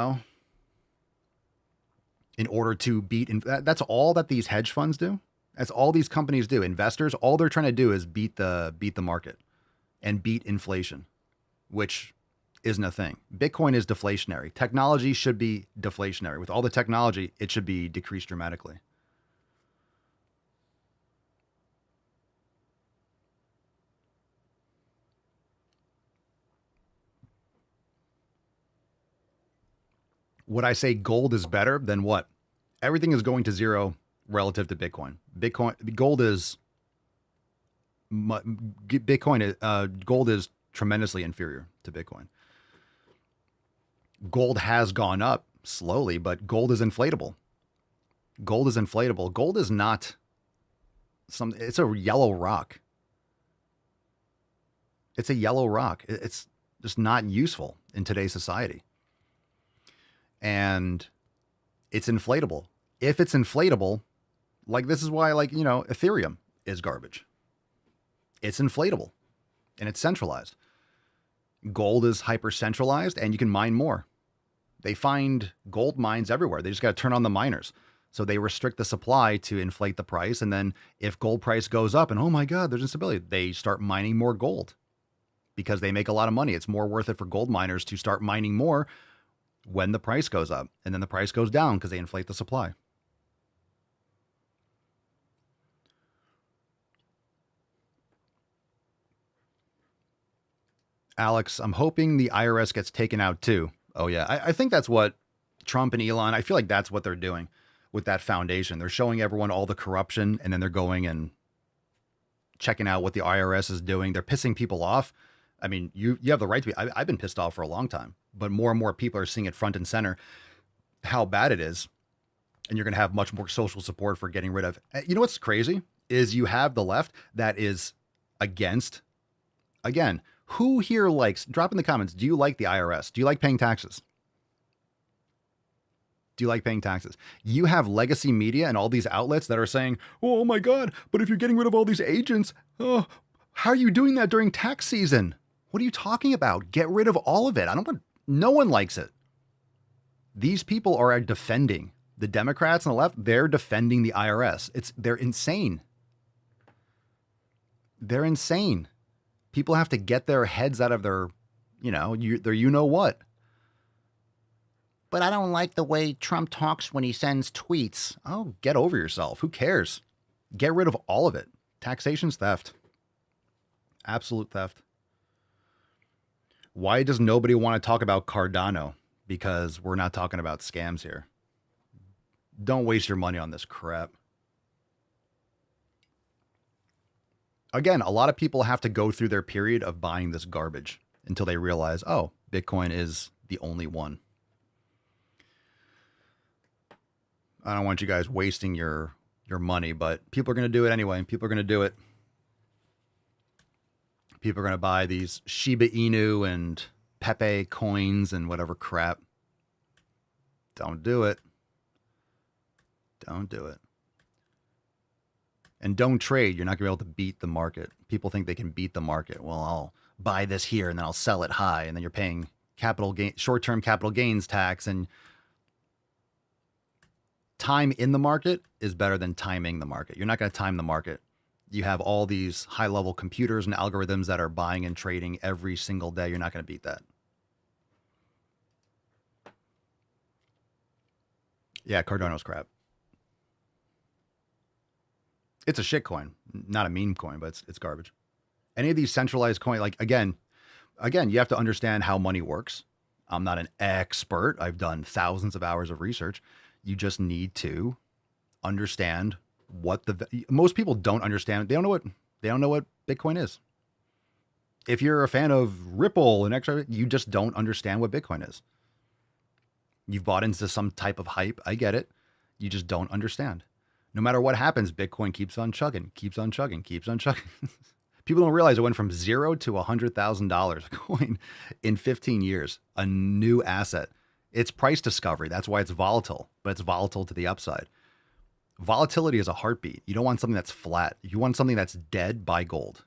order to beat. That's all that these hedge funds do. That's all these companies do. Investors, all they're trying to do is beat the market and beat inflation, which isn't a thing. Bitcoin is deflationary. Technology should be deflationary. With all the technology, it should be decreased dramatically. Would I say gold is better than what? Everything is going to zero relative to Bitcoin. Gold is tremendously inferior to Bitcoin. Gold has gone up slowly, but gold is inflatable. Gold is inflatable. Gold is not it's a yellow rock. It's a yellow rock. It's just not useful in today's society. And it's inflatable. If it's inflatable, like this is why, Ethereum is garbage. It's inflatable and it's centralized. Gold is hyper centralized and you can mine more. They find gold mines everywhere. They just got to turn on the miners. So they restrict the supply to inflate the price. And then if gold price goes up and, oh my God, there's instability, they start mining more gold because they make a lot of money. It's more worth it for gold miners to start mining more when the price goes up, and then the price goes down because they inflate the supply. Alex, I'm hoping the IRS gets taken out too. Oh yeah, I think that's what Trump and Elon, I feel like that's what they're doing with that foundation. They're showing everyone all the corruption, and then they're going and checking out what the IRS is doing. They're pissing people off. I mean, you have the right to be. I've been pissed off for a long time, but more and more people are seeing it front and center how bad it is. And you're going to have much more social support for getting rid of. You know what's crazy is you have the left that is against, again, who here likes, drop in the comments, do you like the IRS? Do you like paying taxes? Do you like paying taxes? You have legacy media and all these outlets that are saying, oh my God, but if you're getting rid of all these agents, oh, how are you doing that during tax season? What are you talking about? Get rid of all of it. No one likes it. These people are defending the Democrats on the left. They're defending the IRS. They're insane. They're insane. People have to get their heads out of their, you know what. But I don't like the way Trump talks when he sends tweets. Oh, get over yourself. Who cares? Get rid of all of it. Taxation's theft. Absolute theft. Why does nobody want to talk about Cardano? Because we're not talking about scams here. Don't waste your money on this crap. Again, a lot of people have to go through their period of buying this garbage until they realize, oh, Bitcoin is the only one. I don't want you guys wasting your money, but people are going to do it anyway. People are going to do it. People are going to buy these Shiba Inu and Pepe coins and whatever crap. Don't do it. Don't do it. And don't trade. You're not going to be able to beat the market. People think they can beat the market. Well, I'll buy this here and then I'll sell it high. And then you're paying short-term capital gains tax. And time in the market is better than timing the market. You're not going to time the market. You have all these high-level computers and algorithms that are buying and trading every single day. You're not going to beat that. Yeah, Cardano's crap. It's a shit coin, not a meme coin, but it's garbage. Any of these centralized coins, like again, you have to understand how money works. I'm not an expert. I've done thousands of hours of research. You just need to understand what most people don't understand. They don't know what Bitcoin is. If you're a fan of Ripple and extra, you just don't understand what Bitcoin is. You've bought into some type of hype. I get it. You just don't understand. No matter what happens, Bitcoin keeps on chugging, keeps on chugging, keeps on chugging. People don't realize it went from $0 to $100,000 a coin in 15 years. A new asset. It's price discovery. That's why it's volatile, but it's volatile to the upside. Volatility is a heartbeat. You don't want something that's flat. You want something that's dead, buy gold.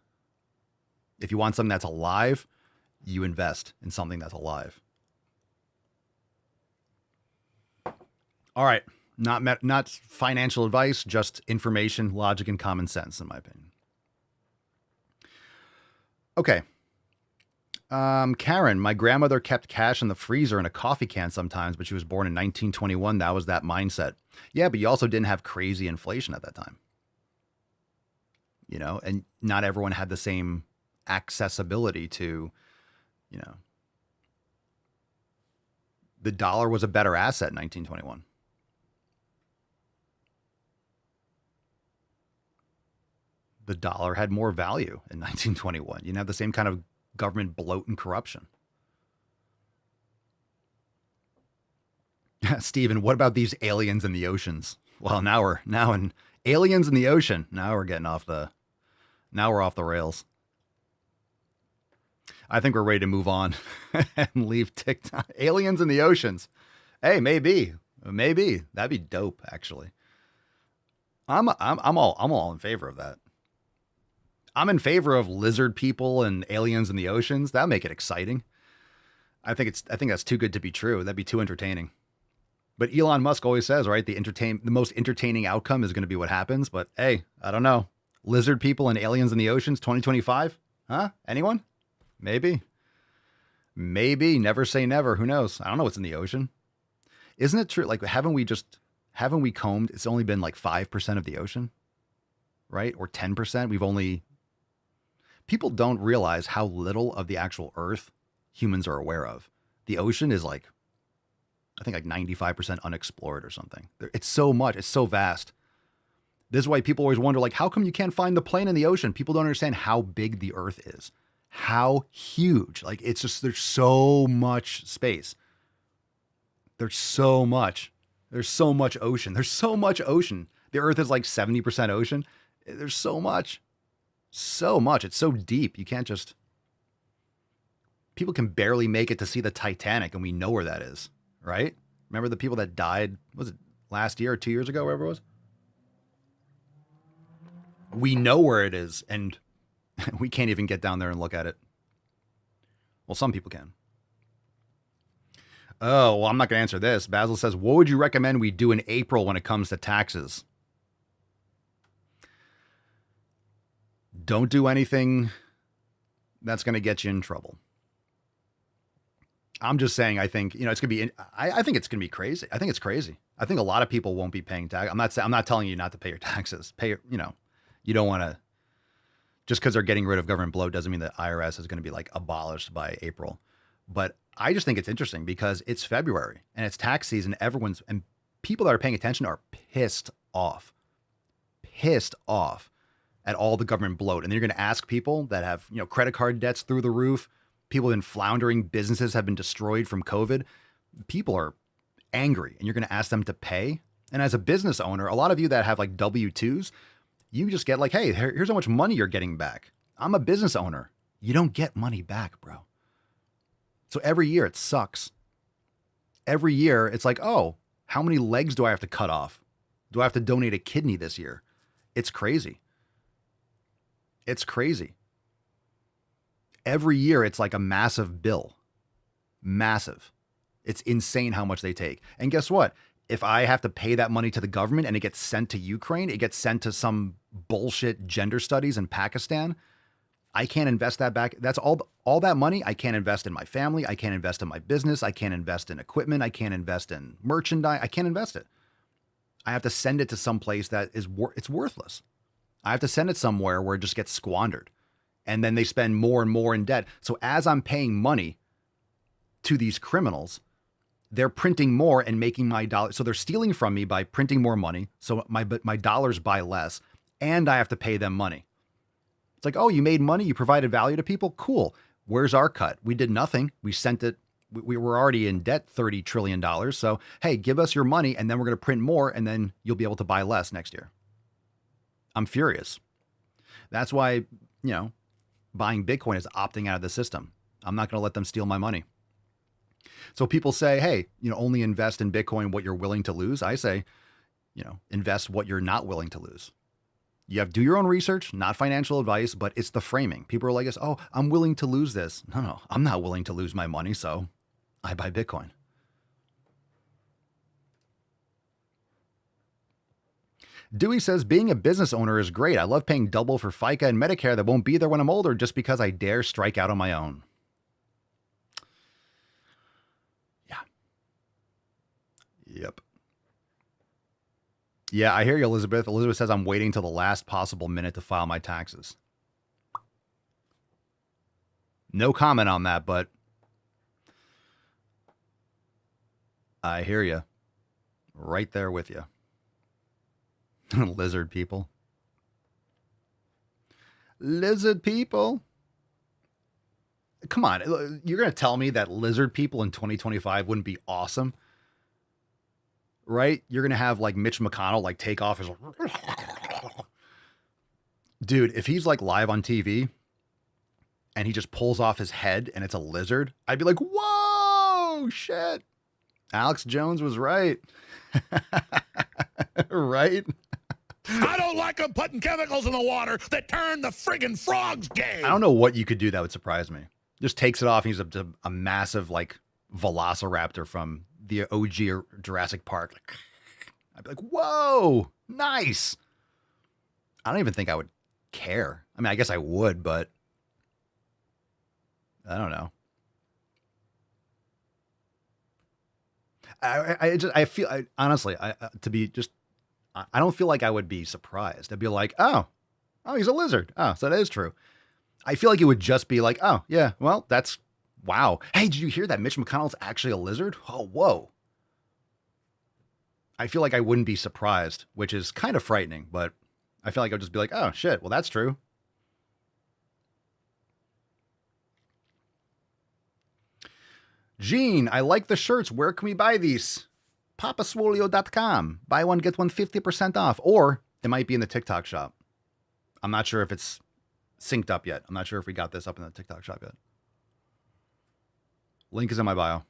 If you want something that's alive, you invest in something that's alive. All right. Not financial advice, just information, logic, and common sense, in my opinion. Okay. Karen, my grandmother kept cash in the freezer in a coffee can sometimes, but she was born in 1921. That was that mindset. Yeah, but you also didn't have crazy inflation at that time. And not everyone had the same accessibility to, the dollar was a better asset in 1921. The dollar had more value in 1921. You didn't have the same kind of government bloat and corruption. Steven, what about these aliens in the oceans? Well, now in aliens in the ocean. Now we're off the rails. I think we're ready to move on and leave TikTok. Aliens in the oceans. Hey, maybe that'd be dope. Actually, I'm all in favor of that. I'm in favor of lizard people and aliens in the oceans. That'll make it exciting. I think that's too good to be true. That'd be too entertaining. But Elon Musk always says, right, the most entertaining outcome is going to be what happens. But hey, I don't know. Lizard people and aliens in the oceans, 2025? Huh? Anyone? Maybe. Never say never. Who knows? I don't know what's in the ocean. Isn't it true? Like, haven't we combed? It's only been like 5% of the ocean, right? Or 10%. People don't realize how little of the actual Earth humans are aware of. The ocean is I think 95% unexplored or something. It's so much. It's so vast. This is why people always wonder, how come you can't find the plane in the ocean? People don't understand how big the Earth is. How huge. It's just, there's so much space. There's so much ocean. There's so much ocean. The Earth is 70% ocean. There's so much. So much. It's so deep. You can't just... People can barely make it to see the Titanic, and we know where that is, right? Remember the people that died, was it last year or 2 years ago, wherever it was? We know where it is, and we can't even get down there and look at it. Well, some people can. Oh, well, I'm not going to answer this. Basil says, what would you recommend we do in April when it comes to taxes? Don't do anything that's going to get you in trouble. I'm just saying, I think, it's going to be, I think it's going to be crazy. I think it's crazy. I think a lot of people won't be paying tax. I'm not telling you not to pay your taxes. You don't want to, just because they're getting rid of government bloat doesn't mean the IRS is going to be like abolished by April. But I just think it's interesting because it's February and it's tax season. And people that are paying attention are pissed off at all the government bloat. And then you're going to ask people that have, credit card debts through the roof. People have been floundering. Businesses have been destroyed from COVID. People are angry and you're going to ask them to pay. And as a business owner, a lot of you that have like W-2s, you just get like, hey, here's how much money you're getting back. I'm a business owner. You don't get money back, bro. So every year it sucks. Every year it's like, oh, how many legs do I have to cut off? Do I have to donate a kidney this year? It's crazy. It's crazy. Every year it's like a massive bill. Massive. It's insane how much they take. And guess what? If I have to pay that money to the government and it gets sent to Ukraine, it gets sent to some bullshit gender studies in Pakistan, I can't invest that back. That's all that money I can't invest in my family. I can't invest in my business. I can't invest in equipment. I can't invest in merchandise. I can't invest it. I have to send it to some place that it's worthless. I have to send it somewhere where it just gets squandered. And then they spend more and more in debt. So as I'm paying money to these criminals, they're printing more and making my dollar. So they're stealing from me by printing more money. So my dollars buy less and I have to pay them money. It's like, oh, you made money. You provided value to people. Cool. Where's our cut? We did nothing. We sent it. We were already in debt, $30 trillion. So, hey, give us your money and then we're going to print more and then you'll be able to buy less next year. I'm furious. That's why, buying Bitcoin is opting out of the system. I'm not going to let them steal my money. So people say, hey, only invest in Bitcoin what you're willing to lose. I say, invest what you're not willing to lose. You have to do your own research, not financial advice, but it's the framing. People are like, oh, I'm willing to lose this. No, I'm not willing to lose my money. So I buy Bitcoin. Dewey says, being a business owner is great. I love paying double for FICA and Medicare that won't be there when I'm older just because I dare strike out on my own. Yeah. Yep. Yeah, I hear you, Elizabeth. Elizabeth says, I'm waiting till the last possible minute to file my taxes. No comment on that, but I hear you. Right there with you. Lizard people. Lizard people. Come on. You're going to tell me that lizard people in 2025 wouldn't be awesome? Right? You're going to have like Mitch McConnell like take off his... Dude, if he's like live on TV and he just pulls off his head and it's a lizard, I'd be like, whoa, shit. Alex Jones was right. Right? I don't like them putting chemicals in the water that turn the friggin' frogs gay. I don't know what you could do that would surprise me. Just takes it off and he's a massive like velociraptor from the OG Jurassic Park. Like, I'd be like, whoa, nice. I don't even think I would care. I mean, I guess I would, but I don't know. I feel honestly, I don't feel like I would be surprised. I'd be like, oh, he's a lizard. Oh, so that is true. I feel like it would just be like, oh, yeah, well, that's, wow. Hey, did you hear that Mitch McConnell's actually a lizard? Oh, whoa. I feel like I wouldn't be surprised, which is kind of frightening, but I feel like I'd just be like, oh, shit, well, that's true. Gene, I like the shirts. Where can we buy these? papaswolio.com. Buy one, get one 50% off. Or it might be in the TikTok shop. I'm not sure if it's synced up yet. I'm not sure if we got this up in the TikTok shop yet. Link is in my bio.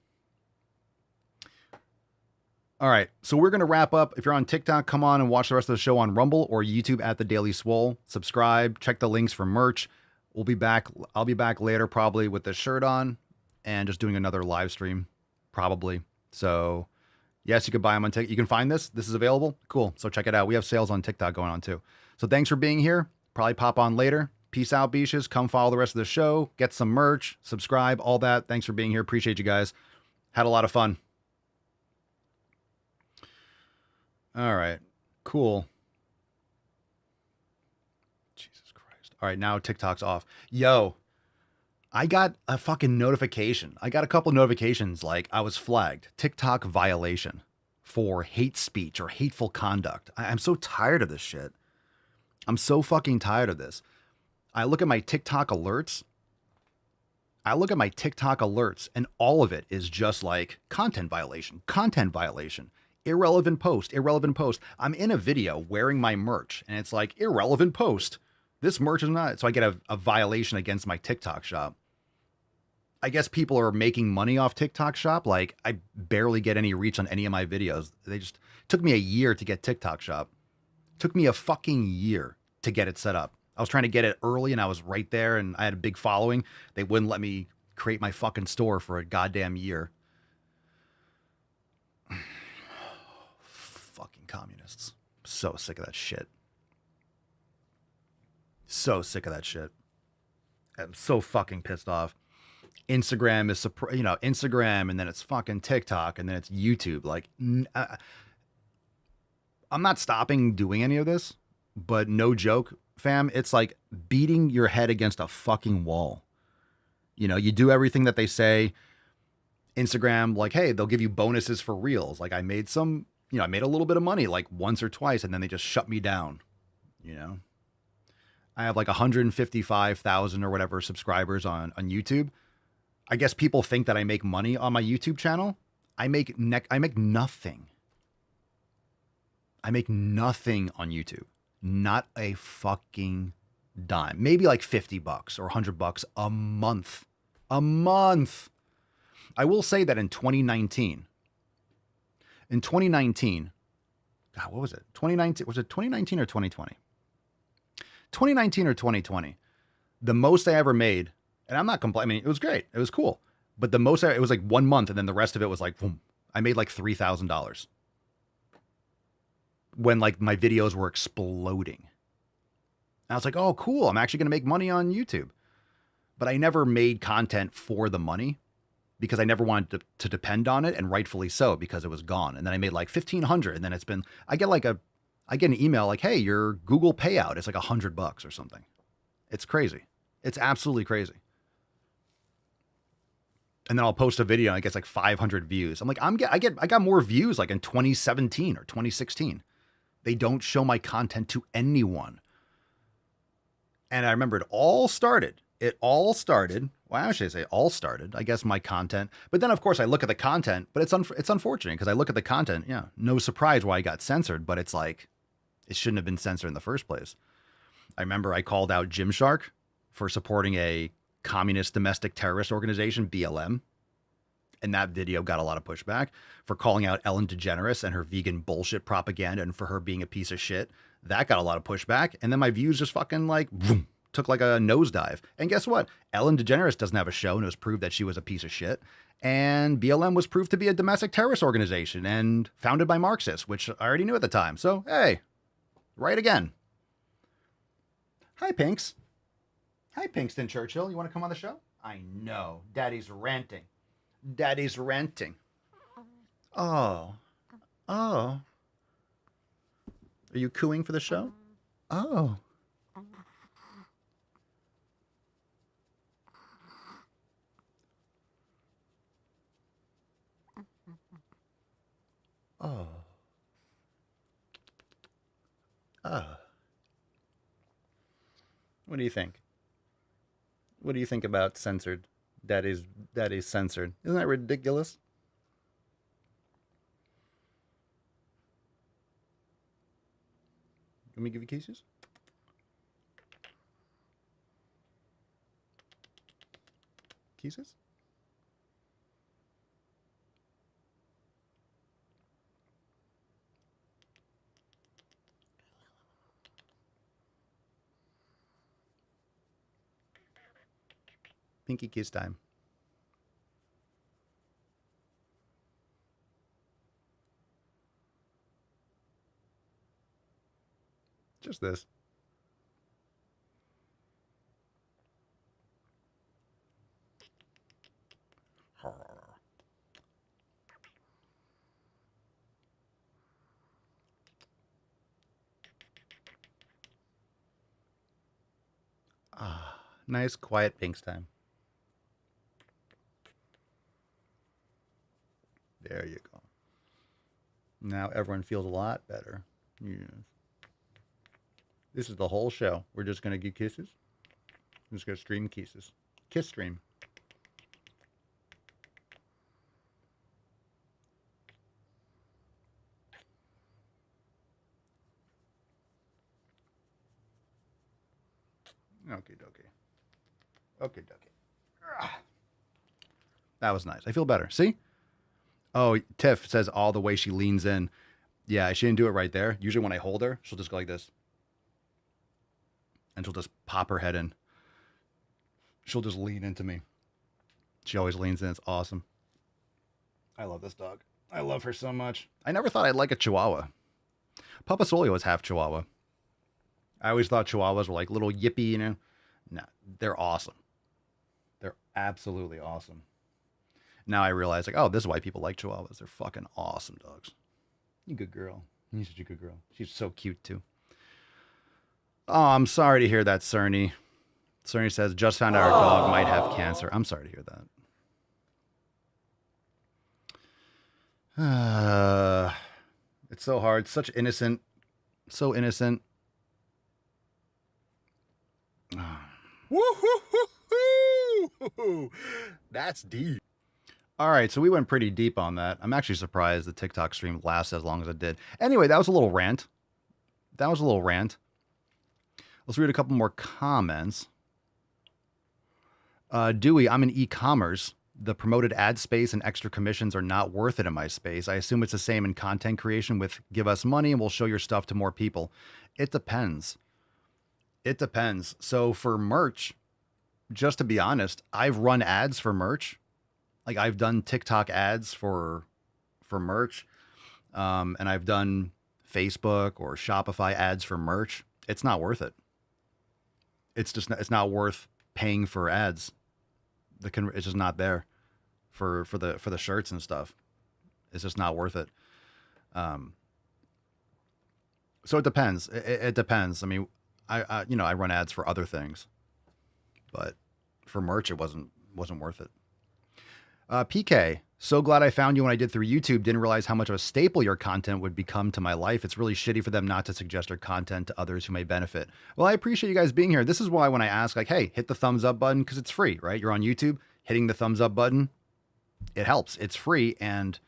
All right, so we're going to wrap up. If you're on TikTok, come on and watch the rest of the show on Rumble or YouTube at The Daily Swole. Subscribe, check the links for merch. We'll be back. I'll be back later probably with the shirt on and just doing another live stream probably. So yes, you can buy them on TikTok. You can find this. This is available. Cool. So check it out. We have sales on TikTok going on too. So thanks for being here. Probably pop on later. Peace out, Beaches. Come follow the rest of the show. Get some merch. Subscribe. All that. Thanks for being here. Appreciate you guys. Had a lot of fun. All right. Cool. Jesus Christ. All right. Now TikTok's off. Yo, I got a fucking notification. I got a couple notifications like I was flagged. TikTok violation for hate speech or hateful conduct. I'm so tired of this shit. I'm so fucking tired of this. I look at my TikTok alerts. And all of it is just like content violation, irrelevant post. I'm in a video wearing my merch and it's like irrelevant post. This merch is not. So I get a violation against my TikTok shop. I guess people are making money off TikTok shop. Like I barely get any reach on any of my videos. They just took me a year to get TikTok shop. Took me a fucking year to get it set up. I was trying to get it early and I was right there and I had a big following. They wouldn't let me create my fucking store for a goddamn year. Fucking communists. So sick of that shit. I'm so fucking pissed off. Instagram is, Instagram and then it's fucking TikTok and then it's YouTube. Like, I'm not stopping doing any of this, but no joke, fam. It's like beating your head against a fucking wall. You do everything that they say. Instagram, like, hey, they'll give you bonuses for reels. Like I made I made a little bit of money like once or twice and then they just shut me down. I have like 155,000 or whatever subscribers on YouTube. I guess people think that I make money on my YouTube channel. I make nothing. I make nothing on YouTube. Not a fucking dime. Maybe like $50 or $100 a month. A month. I will say that in 2019, God, what was it? 2019, was it 2019 or 2020? 2019 or 2020. The most I ever made, and I'm not complaining. I mean, it was great. It was cool. But the most, it was like 1 month, and then the rest of it was like, boom. I made like $3,000 when like my videos were exploding. And I was like, oh, cool. I'm actually going to make money on YouTube. But I never made content for the money because I never wanted to depend on it, and rightfully so, because it was gone. And then I made like 1,500, and then it's been, I get an email like, hey, your Google payout is like $100 or something. It's crazy. It's absolutely crazy. And then I'll post a video and it gets like 500 views. I'm like, I got more views like in 2017 or 2016. They don't show my content to anyone. And I remember it all started. Well, how should I say all started? I guess my content. But then of course I look at the content, but it's unfortunate because I look at the content. Yeah, no surprise why I got censored, but it's like, it shouldn't have been censored in the first place. I remember I called out Gymshark for supporting a communist domestic terrorist organization, BLM. And that video got a lot of pushback. For calling out Ellen DeGeneres and her vegan bullshit propaganda and for her being a piece of shit. That got a lot of pushback. And then my views just fucking like, boom, took like a nosedive. And guess what? Ellen DeGeneres doesn't have a show and it was proved that she was a piece of shit. And BLM was proved to be a domestic terrorist organization and founded by Marxists, which I already knew at the time. So, hey, right again. Hi, Pinks. Hi, Pinkston Churchill. You want to come on the show? I know. Daddy's ranting. Oh. Are you cooing for the show? Oh. Oh. What do you think? What do you think about censored? Daddy's censored. Isn't that ridiculous? Let me give you kisses. Kisses? Pinky kiss time. Just this. Ah, nice quiet pinks time. There you go. Now everyone feels a lot better. Yes. This is the whole show. We're just going to give kisses. I'm just going to stream kisses. Kiss stream. Okay, dokie. Okay, dokie. That was nice. I feel better. See? Oh, Tiff says all the way she leans in. Yeah, she didn't do it right there. Usually when I hold her, she'll just go like this. And she'll just pop her head in. She'll just lean into me. She always leans in. It's awesome. I love this dog. I love her so much. I never thought I'd like a Chihuahua. Papa Solio was half Chihuahua. I always thought Chihuahuas were like little yippy, you know. No, they're awesome. They're absolutely awesome. Now I realize, like, oh, this is why people like Chihuahuas. They're fucking awesome dogs. You good girl. You're such a good girl. She's so cute, too. Oh, I'm sorry to hear that, Cerny. Cerny says, just found out our dog might have cancer. I'm sorry to hear that. It's so hard. Such innocent. So innocent. Woo-hoo-hoo-hoo! That's deep. All right, so we went pretty deep on that. I'm actually surprised the TikTok stream lasted as long as it did. Anyway, that was a little rant. Let's read a couple more comments. Dewey, I'm in e-commerce. The promoted ad space and extra commissions are not worth it in my space. I assume it's the same in content creation with give us money and we'll show your stuff to more people. It depends. It depends. So for merch, just to be honest, I've run ads for merch. Like I've done TikTok ads for merch. And I've done Facebook or Shopify ads for merch. It's not worth it. It's not worth paying for ads. It's just not there for the shirts and stuff. It's just not worth it. So it depends. It depends. I mean, I run ads for other things, but for merch, it wasn't worth it. PK, so glad I found you when I did through YouTube. Didn't realize how much of a staple your content would become to my life. It's really shitty for them not to suggest your content to others who may benefit. Well, I appreciate you guys being here. This is why when I ask, like, hey, hit the thumbs up button because it's free, right? You're on YouTube, hitting the thumbs up button, it helps. It's free. And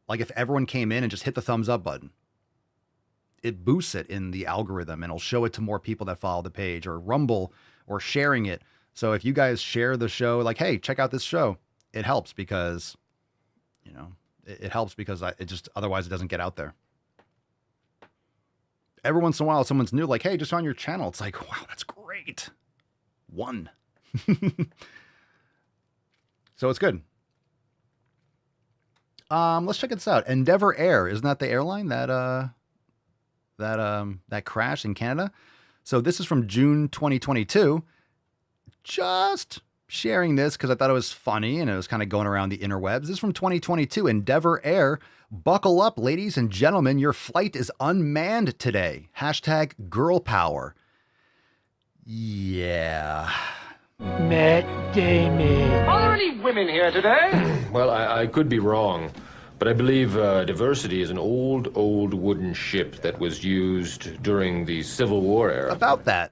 like if everyone came in and just hit the thumbs up button, it boosts it in the algorithm and it'll show it to more people that follow the page or Rumble or sharing it. So if you guys share the show, like, hey, check out this show, it helps because, it helps because it just, otherwise it doesn't get out there. Every once in a while, someone's new, like, hey, just on your channel. It's like, wow, that's great. One. So it's good. Let's check this out. Endeavor Air, isn't that the airline that crashed in Canada? So this is from June 2022. Just sharing this because I thought it was funny and it was kind of going around the interwebs. This is from 2022. Endeavor Air. Buckle up, ladies and gentlemen. Your flight is unmanned today. # girl power. Yeah. Matt Damon. Are there any women here today? Well, I could be wrong, but I believe Diversity is an old wooden ship that was used during the Civil War era. About that.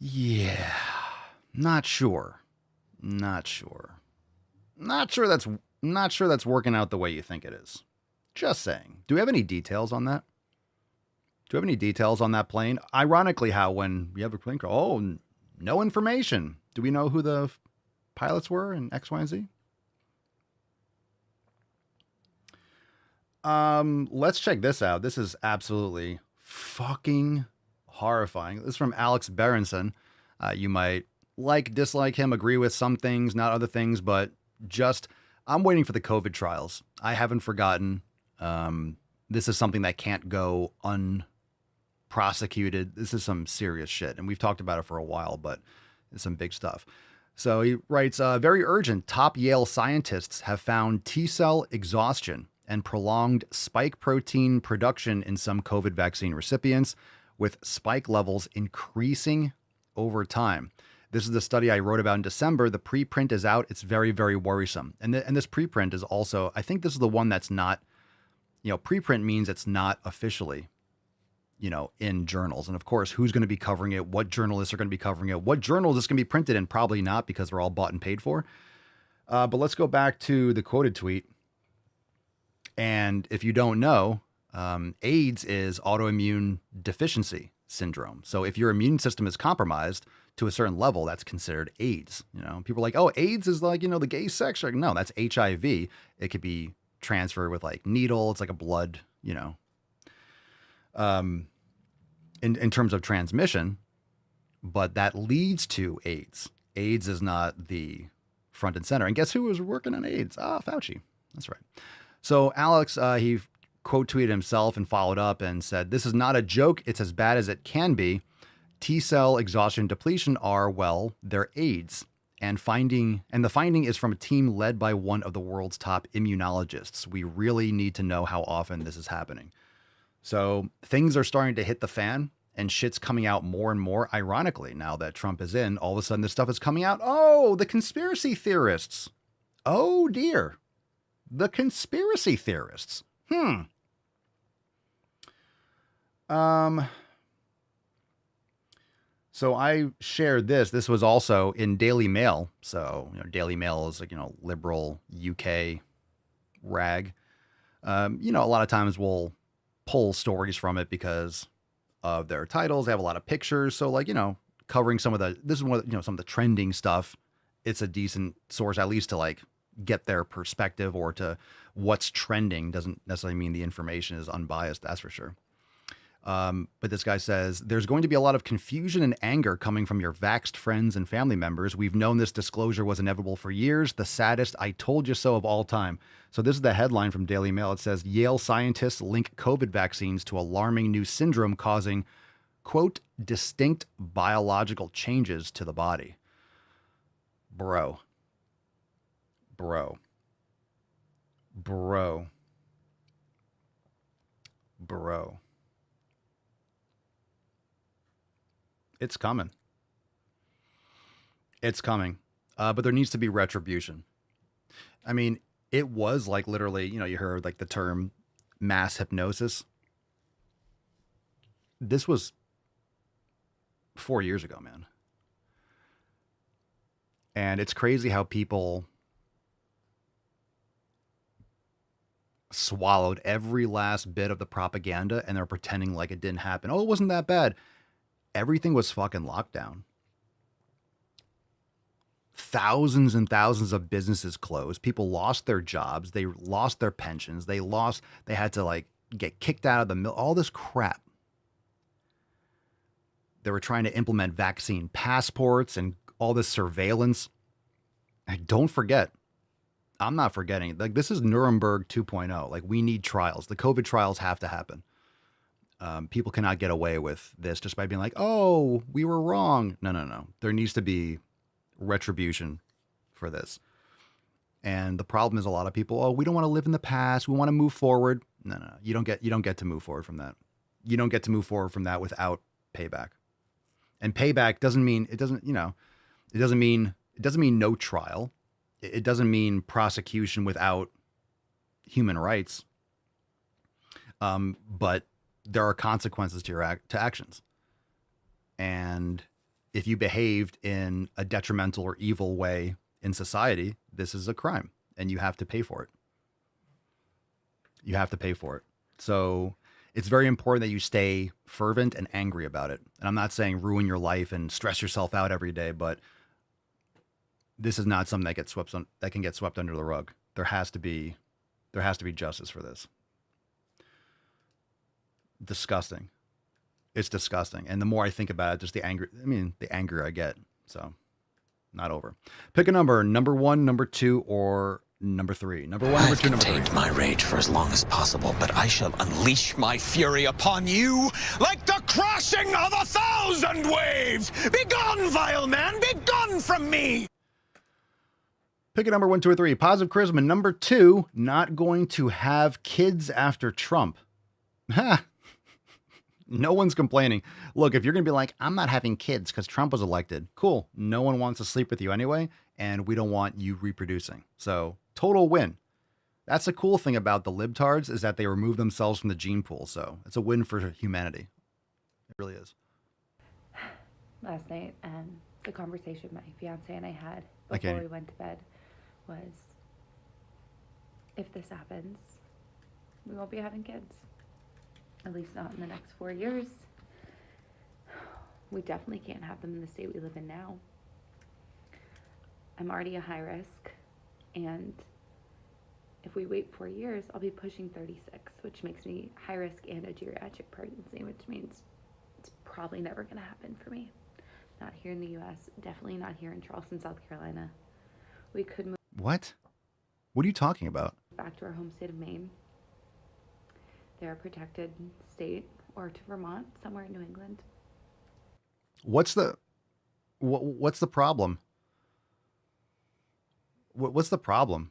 Yeah. Not sure that's working out the way you think it is. Just saying. Do we have any details on that? Do we have any details on that plane? Ironically, how when you have a plane crash, no information. Do we know who the pilots were in X, Y, and Z? Let's check this out. This is absolutely fucking horrifying. This is from Alex Berenson. You might like, dislike him, agree with some things, not other things, but just, I'm waiting for the COVID trials. I haven't forgotten. This is something that can't go unprosecuted. This is some serious shit. And we've talked about it for a while, but it's some big stuff. So he writes, very urgent. Top Yale scientists have found T-cell exhaustion and prolonged spike protein production in some COVID vaccine recipients, with spike levels increasing over time. This is the study I wrote about in December. The preprint is out. It's very, very worrisome. And this preprint is also, I think this is the one that's not, preprint means it's not officially, in journals. And of course, who's going to be covering it? What journalists are going to be covering it? What journal is this going to be printed in? Probably not, because they're all bought and paid for. But let's go back to the quoted tweet. And if you don't know, AIDS is autoimmune deficiency syndrome. So if your immune system is compromised to a certain level, that's considered AIDS. People are like, oh, AIDS is like, the gay sex. Like, no, that's HIV. It could be transferred with like needle. It's like a blood, in terms of transmission, but that leads to AIDS. AIDS is not the front and center. And guess who was working on AIDS? Fauci. That's right. So Alex, he quote tweeted himself and followed up and said, "This is not a joke. It's as bad as it can be. T-cell exhaustion depletion are, well, they're AIDS. And the finding is from a team led by one of the world's top immunologists. We really need to know how often this is happening." So things are starting to hit the fan, and shit's coming out more and more. Ironically, now that Trump is in, all of a sudden this stuff is coming out. Oh, the conspiracy theorists. Oh dear. The conspiracy theorists. So I shared this. This was also in Daily Mail. So, Daily Mail is like, liberal UK rag. A lot of times we'll pull stories from it because of their titles. They have a lot of pictures. So like, covering some of some of the trending stuff, it's a decent source, at least to like get their perspective, or to what's trending doesn't necessarily mean the information is unbiased. That's for sure. But this guy says, there's going to be a lot of confusion and anger coming from your vaxxed friends and family members. We've known this disclosure was inevitable for years. The saddest "I told you so" of all time. So this is the headline from Daily Mail. It says, Yale scientists link COVID vaccines to alarming new syndrome causing, quote, distinct biological changes to the body. Bro. It's coming. But there needs to be retribution. I mean, it was like literally, you heard like the term mass hypnosis. This was 4 years ago, man. And it's crazy how people swallowed every last bit of the propaganda and they're pretending like it didn't happen. Oh, it wasn't that bad. Everything was fucking locked down. Thousands and thousands of businesses closed. People lost their jobs. They lost their pensions. They had to like get kicked out of the mill. All this crap. They were trying to implement vaccine passports and all this surveillance. And don't forget, I'm not forgetting. Like, this is Nuremberg 2.0. Like, we need trials. The COVID trials have to happen. People cannot get away with this just by being like, oh, we were wrong. No. There needs to be retribution for this. And the problem is a lot of people, oh, we don't want to live in the past. We want to move forward. No. You don't get to move forward from that. You don't get to move forward from that without payback. And payback doesn't mean, it doesn't mean no trial. It doesn't mean prosecution without human rights. But there are consequences to your actions. And if you behaved in a detrimental or evil way in society, this is a crime and you have to pay for it. So it's very important that you stay fervent and angry about it. And I'm not saying ruin your life and stress yourself out every day, but this is not something that can get swept under the rug. There has to be justice for this. disgusting. It's disgusting. And the more I think about it, just the anger I get. So not over. Pick a number, number 1, number 2, or number 3. Number 1, number 2, number 3. I've contained my rage for as long as possible, but I shall unleash my fury upon you like the crashing of 1,000 waves. Begone, vile man, begone from me. Pick a number 1, 2, or 3. Positive charisma. Number 2, not going to have kids after Trump. Ha! No one's complaining. Look, if you're going to be like, I'm not having kids because Trump was elected, cool. No one wants to sleep with you anyway, and we don't want you reproducing. So, total win. That's the cool thing about the libtards is that they remove themselves from the gene pool. So, it's a win for humanity. It really is. Last night, the conversation my fiance and I had before we went to bed was, if this happens, we won't be having kids. At least not in the next 4 years. We definitely can't have them in the state we live in now. I'm already a high risk, and if we wait 4 years, I'll be pushing 36, which makes me high risk and a geriatric pregnancy, which means it's probably never going to happen for me. Not here in the U.S., definitely not here in Charleston, South Carolina. We could move. What? What are you talking about? Back to our home state of Maine. They're a protected state, or to Vermont, somewhere in New England. What's the problem? What's the problem?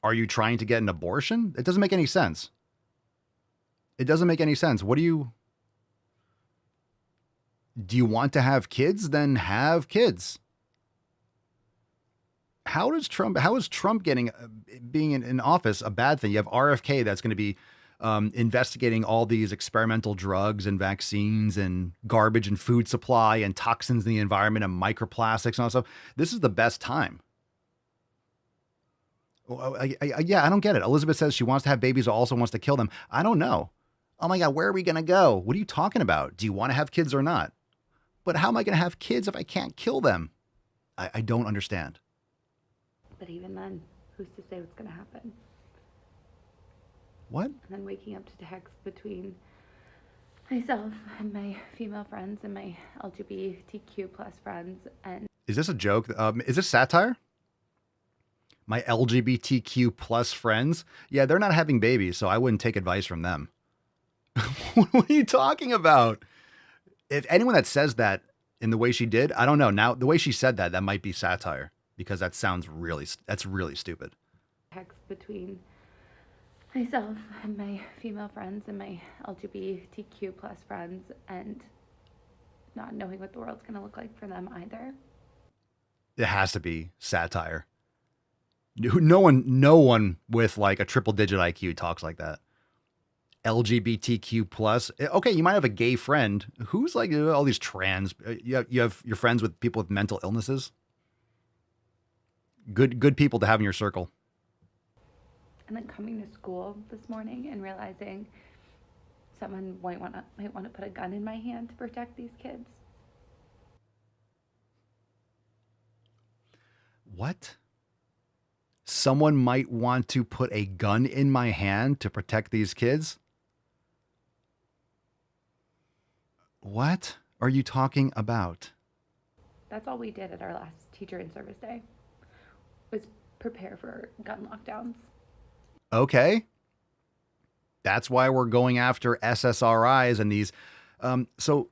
Are you trying to get an abortion? It doesn't make any sense. It doesn't make any sense. Do you want to have kids? Then have kids. How is Trump getting being in office a bad thing? You have RFK that's going to be investigating all these experimental drugs and vaccines and garbage and food supply and toxins in the environment and microplastics and all that stuff. This is the best time. Yeah, I don't get it. Elizabeth says she wants to have babies, also wants to kill them. I don't know. Oh my God, where are we going to go? What are you talking about? Do you want to have kids or not? But how am I going to have kids if I can't kill them? I don't understand. But even then, who's to say what's going to happen? What? And then waking up to texts between myself and my female friends and my LGBTQ plus friends. And is this a joke? Is this satire? My LGBTQ plus friends? Yeah, they're not having babies, so I wouldn't take advice from them. What are you talking about? If anyone that says that in the way she did, I don't know. Now, the way she said that might be satire. Because that's really stupid. Text between myself and my female friends and my LGBTQ plus friends, and not knowing what the world's going to look like for them either. It has to be satire. No one with like a triple digit IQ talks like that. LGBTQ plus. Okay, you might have a gay friend who's like all these trans. You have your friends with people with mental illnesses. Good people to have in your circle. And then coming to school this morning and realizing someone might want to put a gun in my hand to protect these kids. What? Someone might want to put a gun in my hand to protect these kids? What are you talking about? That's all we did at our last teacher in service day. Was prepare for gun lockdowns. Okay. That's why we're going after SSRIs and these. So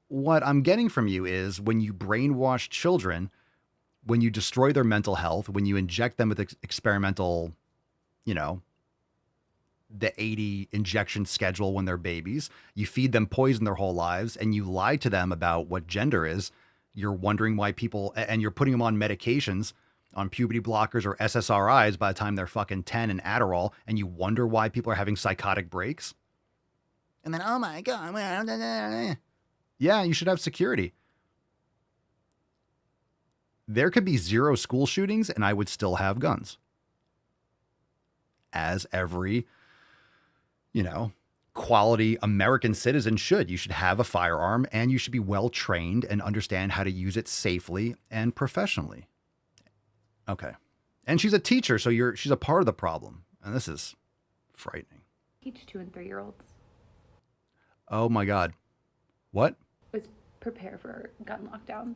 what I'm getting from you is when you brainwash children, when you destroy their mental health, when you inject them with experimental, the 80 injection schedule when they're babies, you feed them poison their whole lives and you lie to them about what gender is. You're wondering why people, and you're putting them on medications, on puberty blockers or SSRIs by the time they're fucking 10 and Adderall, and you wonder why people are having psychotic breaks. And then, oh my God. Yeah, you should have security. There could be 0 school shootings and I would still have guns. As every, quality American citizen should. You should have a firearm and you should be well trained and understand how to use it safely and professionally. Okay. And she's a teacher, so she's a part of the problem. And this is frightening. Teach 2 and 3-year-olds Oh my God. What? Was prepare for gun lockdowns.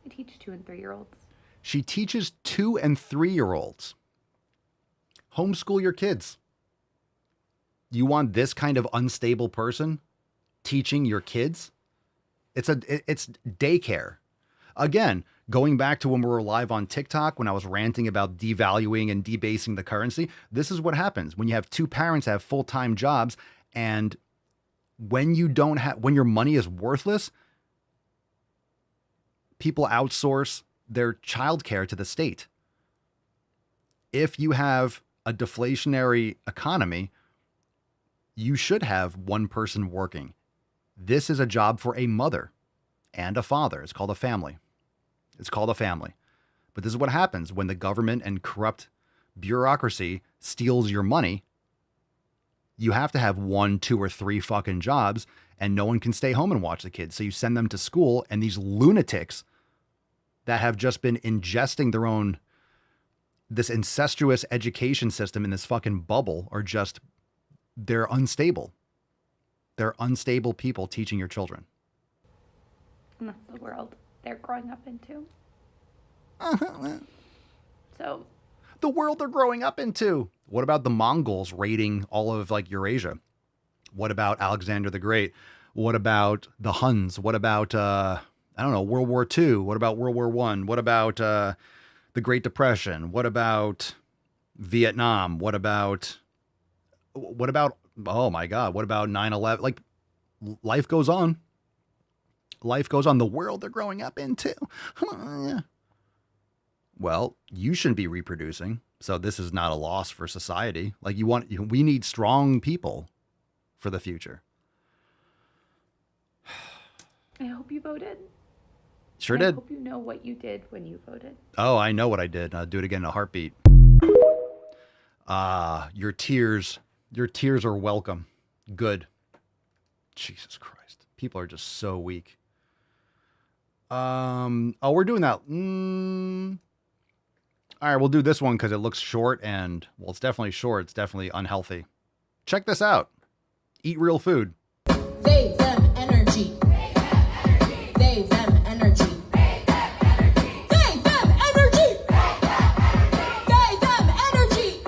I teach 2 and 3-year-olds. She teaches 2 and 3-year-olds. Homeschool your kids. You want this kind of unstable person teaching your kids? It's daycare. Again, going back to when we were live on TikTok, when I was ranting about devaluing and debasing the currency, this is what happens when you have 2 parents that have full-time jobs, and when your money is worthless, people outsource their childcare to the state. If you have a deflationary economy, you should have one person working. This is a job for a mother and a father. It's called a family. It's called a family. But this is what happens when the government and corrupt bureaucracy steals your money. You have to have 1, 2, or 3 fucking jobs, and no one can stay home and watch the kids. So you send them to school, and these lunatics that have just been ingesting this incestuous education system in this fucking bubble they're unstable. They're unstable people teaching your children. And that's the world they're growing up into. So. The world they're growing up into. What about the Mongols raiding all of Eurasia? What about Alexander the Great? What about the Huns? What about, World War II? What about World War I? What about the Great Depression? What about Vietnam? What about, oh my God, what about 9/11? Life goes on. Life goes on. The world they're growing up into. Well, you shouldn't be reproducing. So this is not a loss for society. We need strong people for the future. I hope you voted. Sure did. I hope you know what you did when you voted. Oh, I know what I did. I'll do it again in a heartbeat. Your tears are welcome. Good. Jesus Christ. People are just so weak. We're doing that. All right, we'll do this one because it looks short and, well, it's definitely short. It's definitely unhealthy. Check this out. Eat real food. They, them, energy. They, them, energy. They, them, energy. They, them, energy.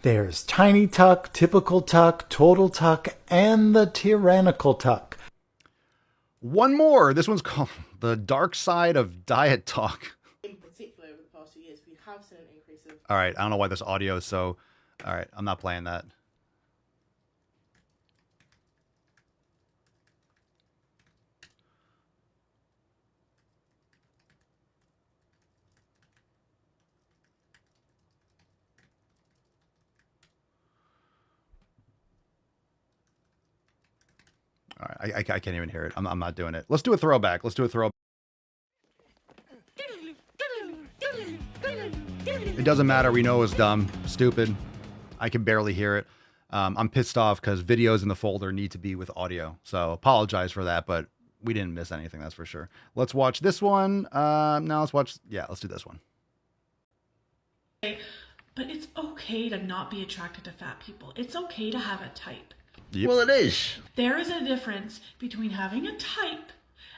There's tiny tuck, typical tuck, total tuck, and the tyrannical tuck. One more. This one's called The Dark Side of Diet Talk. In particular, over the past few years, we have seen an increase of... All right. I don't know why this audio is so... All right. I'm not playing that. All right, I can't even hear it. I'm not doing it. Let's do a throwback. It doesn't matter. We know it was dumb, stupid. I can barely hear it. I'm pissed off because videos in the folder need to be with audio. So apologize for that, but we didn't miss anything, that's for sure. Let's watch this one. Let's do this one. But it's okay to not be attracted to fat people. It's okay to have a type. Yep. Well, it is. There is a difference between having a type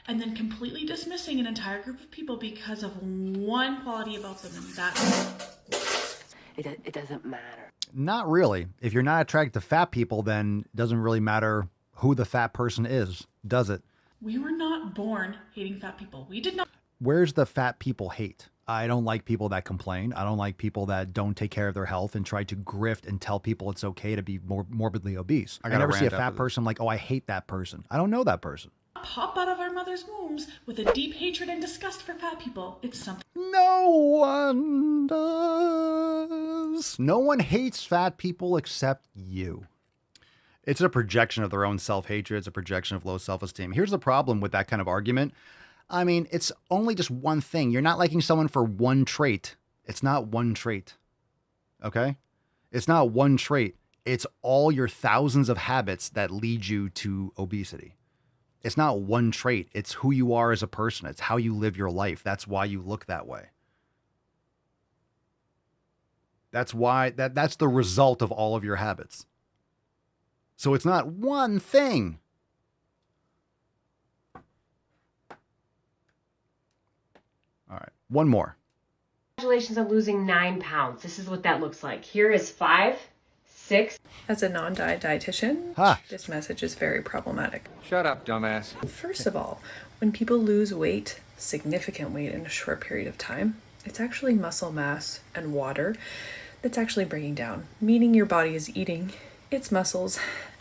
and then completely dismissing an entire group of people because of one quality about them, and that's... It doesn't matter. Not really. If you're not attracted to fat people, then it doesn't really matter who the fat person is, does it? We were not born hating fat people. We did not... Where's the fat people hate? I don't like people that complain. I don't like people that don't take care of their health and try to grift and tell people it's okay to be more morbidly obese. I never see a fat person like, oh, I hate that person. I don't know that person. Pop out of our mother's wombs with a deep hatred and disgust for fat people. It's something... No one does. No one hates fat people except you. It's a projection of their own self-hatred. It's a projection of low self-esteem. Here's the problem with that kind of argument. I mean, it's only just one thing. You're not liking someone for one trait. It's not one trait. Okay? It's not one trait. It's all your thousands of habits that lead you to obesity. It's not one trait. It's who you are as a person. It's how you live your life. That's why you look that way. That's why that's the result of all of your habits. So it's not one thing. All right, one more. Congratulations on losing 9 pounds. This is what that looks like. Here is 5, 6. As a non-diet dietitian, this message is very problematic. Shut up, dumbass. First of all, when people lose weight, significant weight in a short period of time, it's actually muscle mass and water that's actually breaking down, meaning your body is eating its muscles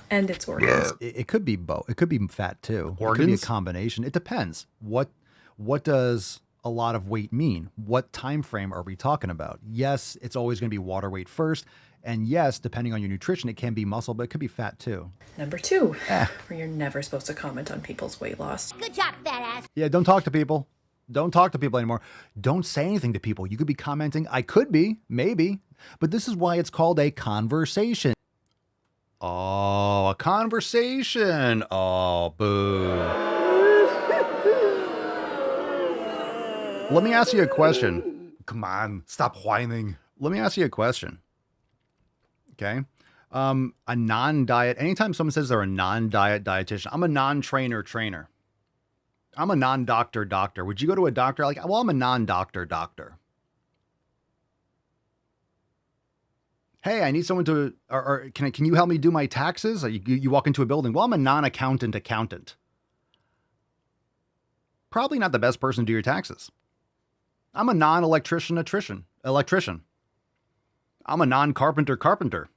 and its organs. It could be both. It could be fat too. Organs? It could be a combination. It depends. What does a lot of weight mean? What time frame are we talking about? Yes, it's always going to be water weight first. And yes, depending on your nutrition, it can be muscle, but it could be fat too. Number 2, where you're never supposed to comment on people's weight loss. Good job, fat ass. Yeah, don't talk to people. Don't talk to people anymore. Don't say anything to people. You could be commenting. I could be, maybe. But this is why it's called a conversation. Oh, a conversation. Oh, boo. Let me ask you a question. Come on, stop whining. Let me ask you a question. Okay. A non-diet, anytime someone says they're a non-diet dietitian, I'm a non-trainer trainer. I'm a non-doctor doctor. Would you go to a doctor? Like, well, I'm a non-doctor doctor. Hey, I need someone to, or can you help me do my taxes? You walk into a building. Well, I'm a non-accountant accountant. Probably not the best person to do your taxes. I'm a non-electrician electrician. I'm a non-carpenter carpenter.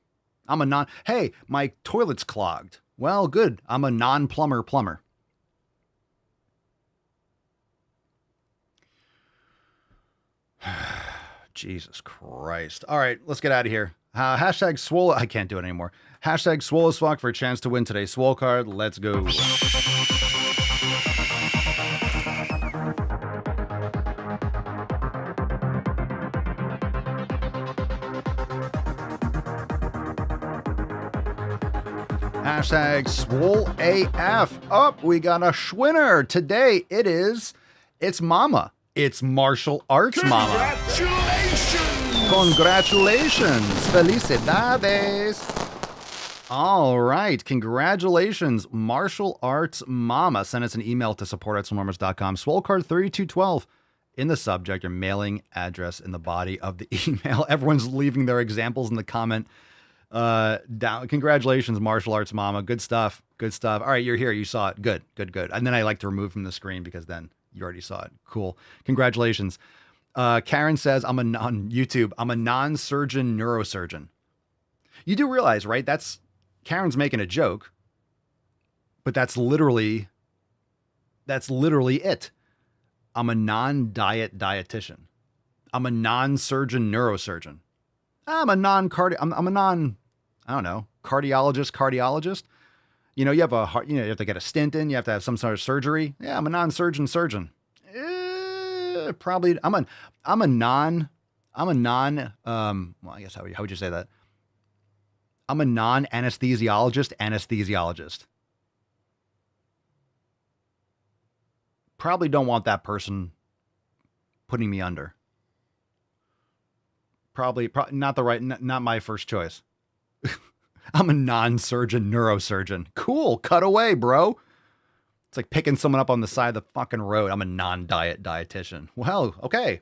Hey, my toilet's clogged. Well, good. I'm a non-plumber plumber. Jesus Christ. All right, let's get out of here. Hashtag Swole. I can't do it anymore. Hashtag Swole as fuck for a chance to win today's Swole card. Let's go. Hashtag Swole AF. Up, we got a Schwinner. Today it's Mama. It's martial arts Mama. Congratulations. Felicidades. All right. Congratulations, martial arts Mama. Send us an email to support@swolenormous.com. Swole card 3212 in the subject, your mailing address in the body of the email. Everyone's leaving their examples in the comment down. Congratulations, martial arts Mama. Good stuff. Good stuff. All right, you're here. You saw it. Good. And then I like to remove from the screen because then you already saw it. Cool. Congratulations. Karen says, on YouTube, I'm a non-surgeon neurosurgeon. You do realize, right? Karen's making a joke, but that's literally it. I'm a non-diet dietitian. I'm a non-surgeon neurosurgeon. I'm a cardiologist. You know, you have you have to get a stent in, you have to have some sort of surgery. Yeah, I'm a non-surgeon surgeon. Probably well, I guess how would you say that? I'm a non-anesthesiologist. Probably don't want that person putting me under. Probably not my first choice. I'm a non-surgeon neurosurgeon. Cool. Cut away, bro. It's like picking someone up on the side of the fucking road. I'm a non-diet dietitian. Well, okay.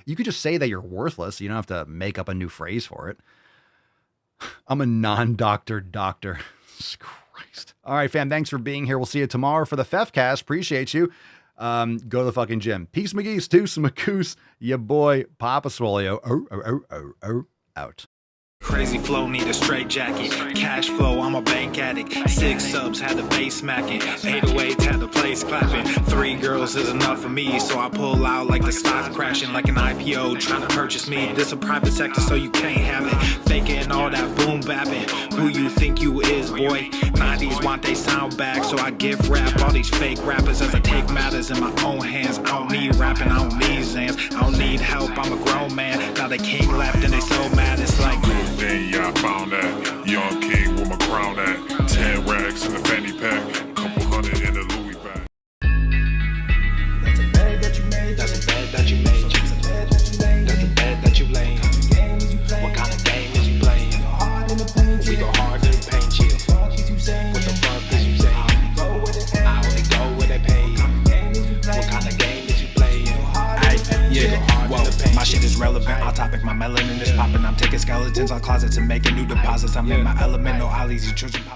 You could just say that you're worthless. You don't have to make up a new phrase for it. I'm a non-doctor doctor. Christ. All right, fam. Thanks for being here. We'll see you tomorrow for the Fefcast. Appreciate you. Go to the fucking gym. Peace, McGee's, Deuce, Macoose, your boy, Papa Swolio. Out. Crazy flow, need a straight jacket. Cash flow, I'm a bank addict. 6 subs, had the bass smacking. 808s, had the place clapping. 3 girls is enough for me, so I pull out like the stocks crashing. Like an IPO, trying to purchase me. This a private sector, so you can't have it. Faking all that boom bapping. Who you think you is, boy? 90s want they sound back, so I give rap all these fake rappers as I take matters in my own hands. I don't need rapping, I don't need Zans. I don't need help, I'm a grown man. Now they king left and they so mad, it's like... Then yeah, I found that young king with my crown at 10 racks in the fanny pack, couple hundred in the Louis bag. That's a bag that you made. That's a bag that you made. That's a bed that you laid. What kind of melanin is popping. I'm taking skeletons out closets and making new deposits. I'm in my element, no ollies, you children.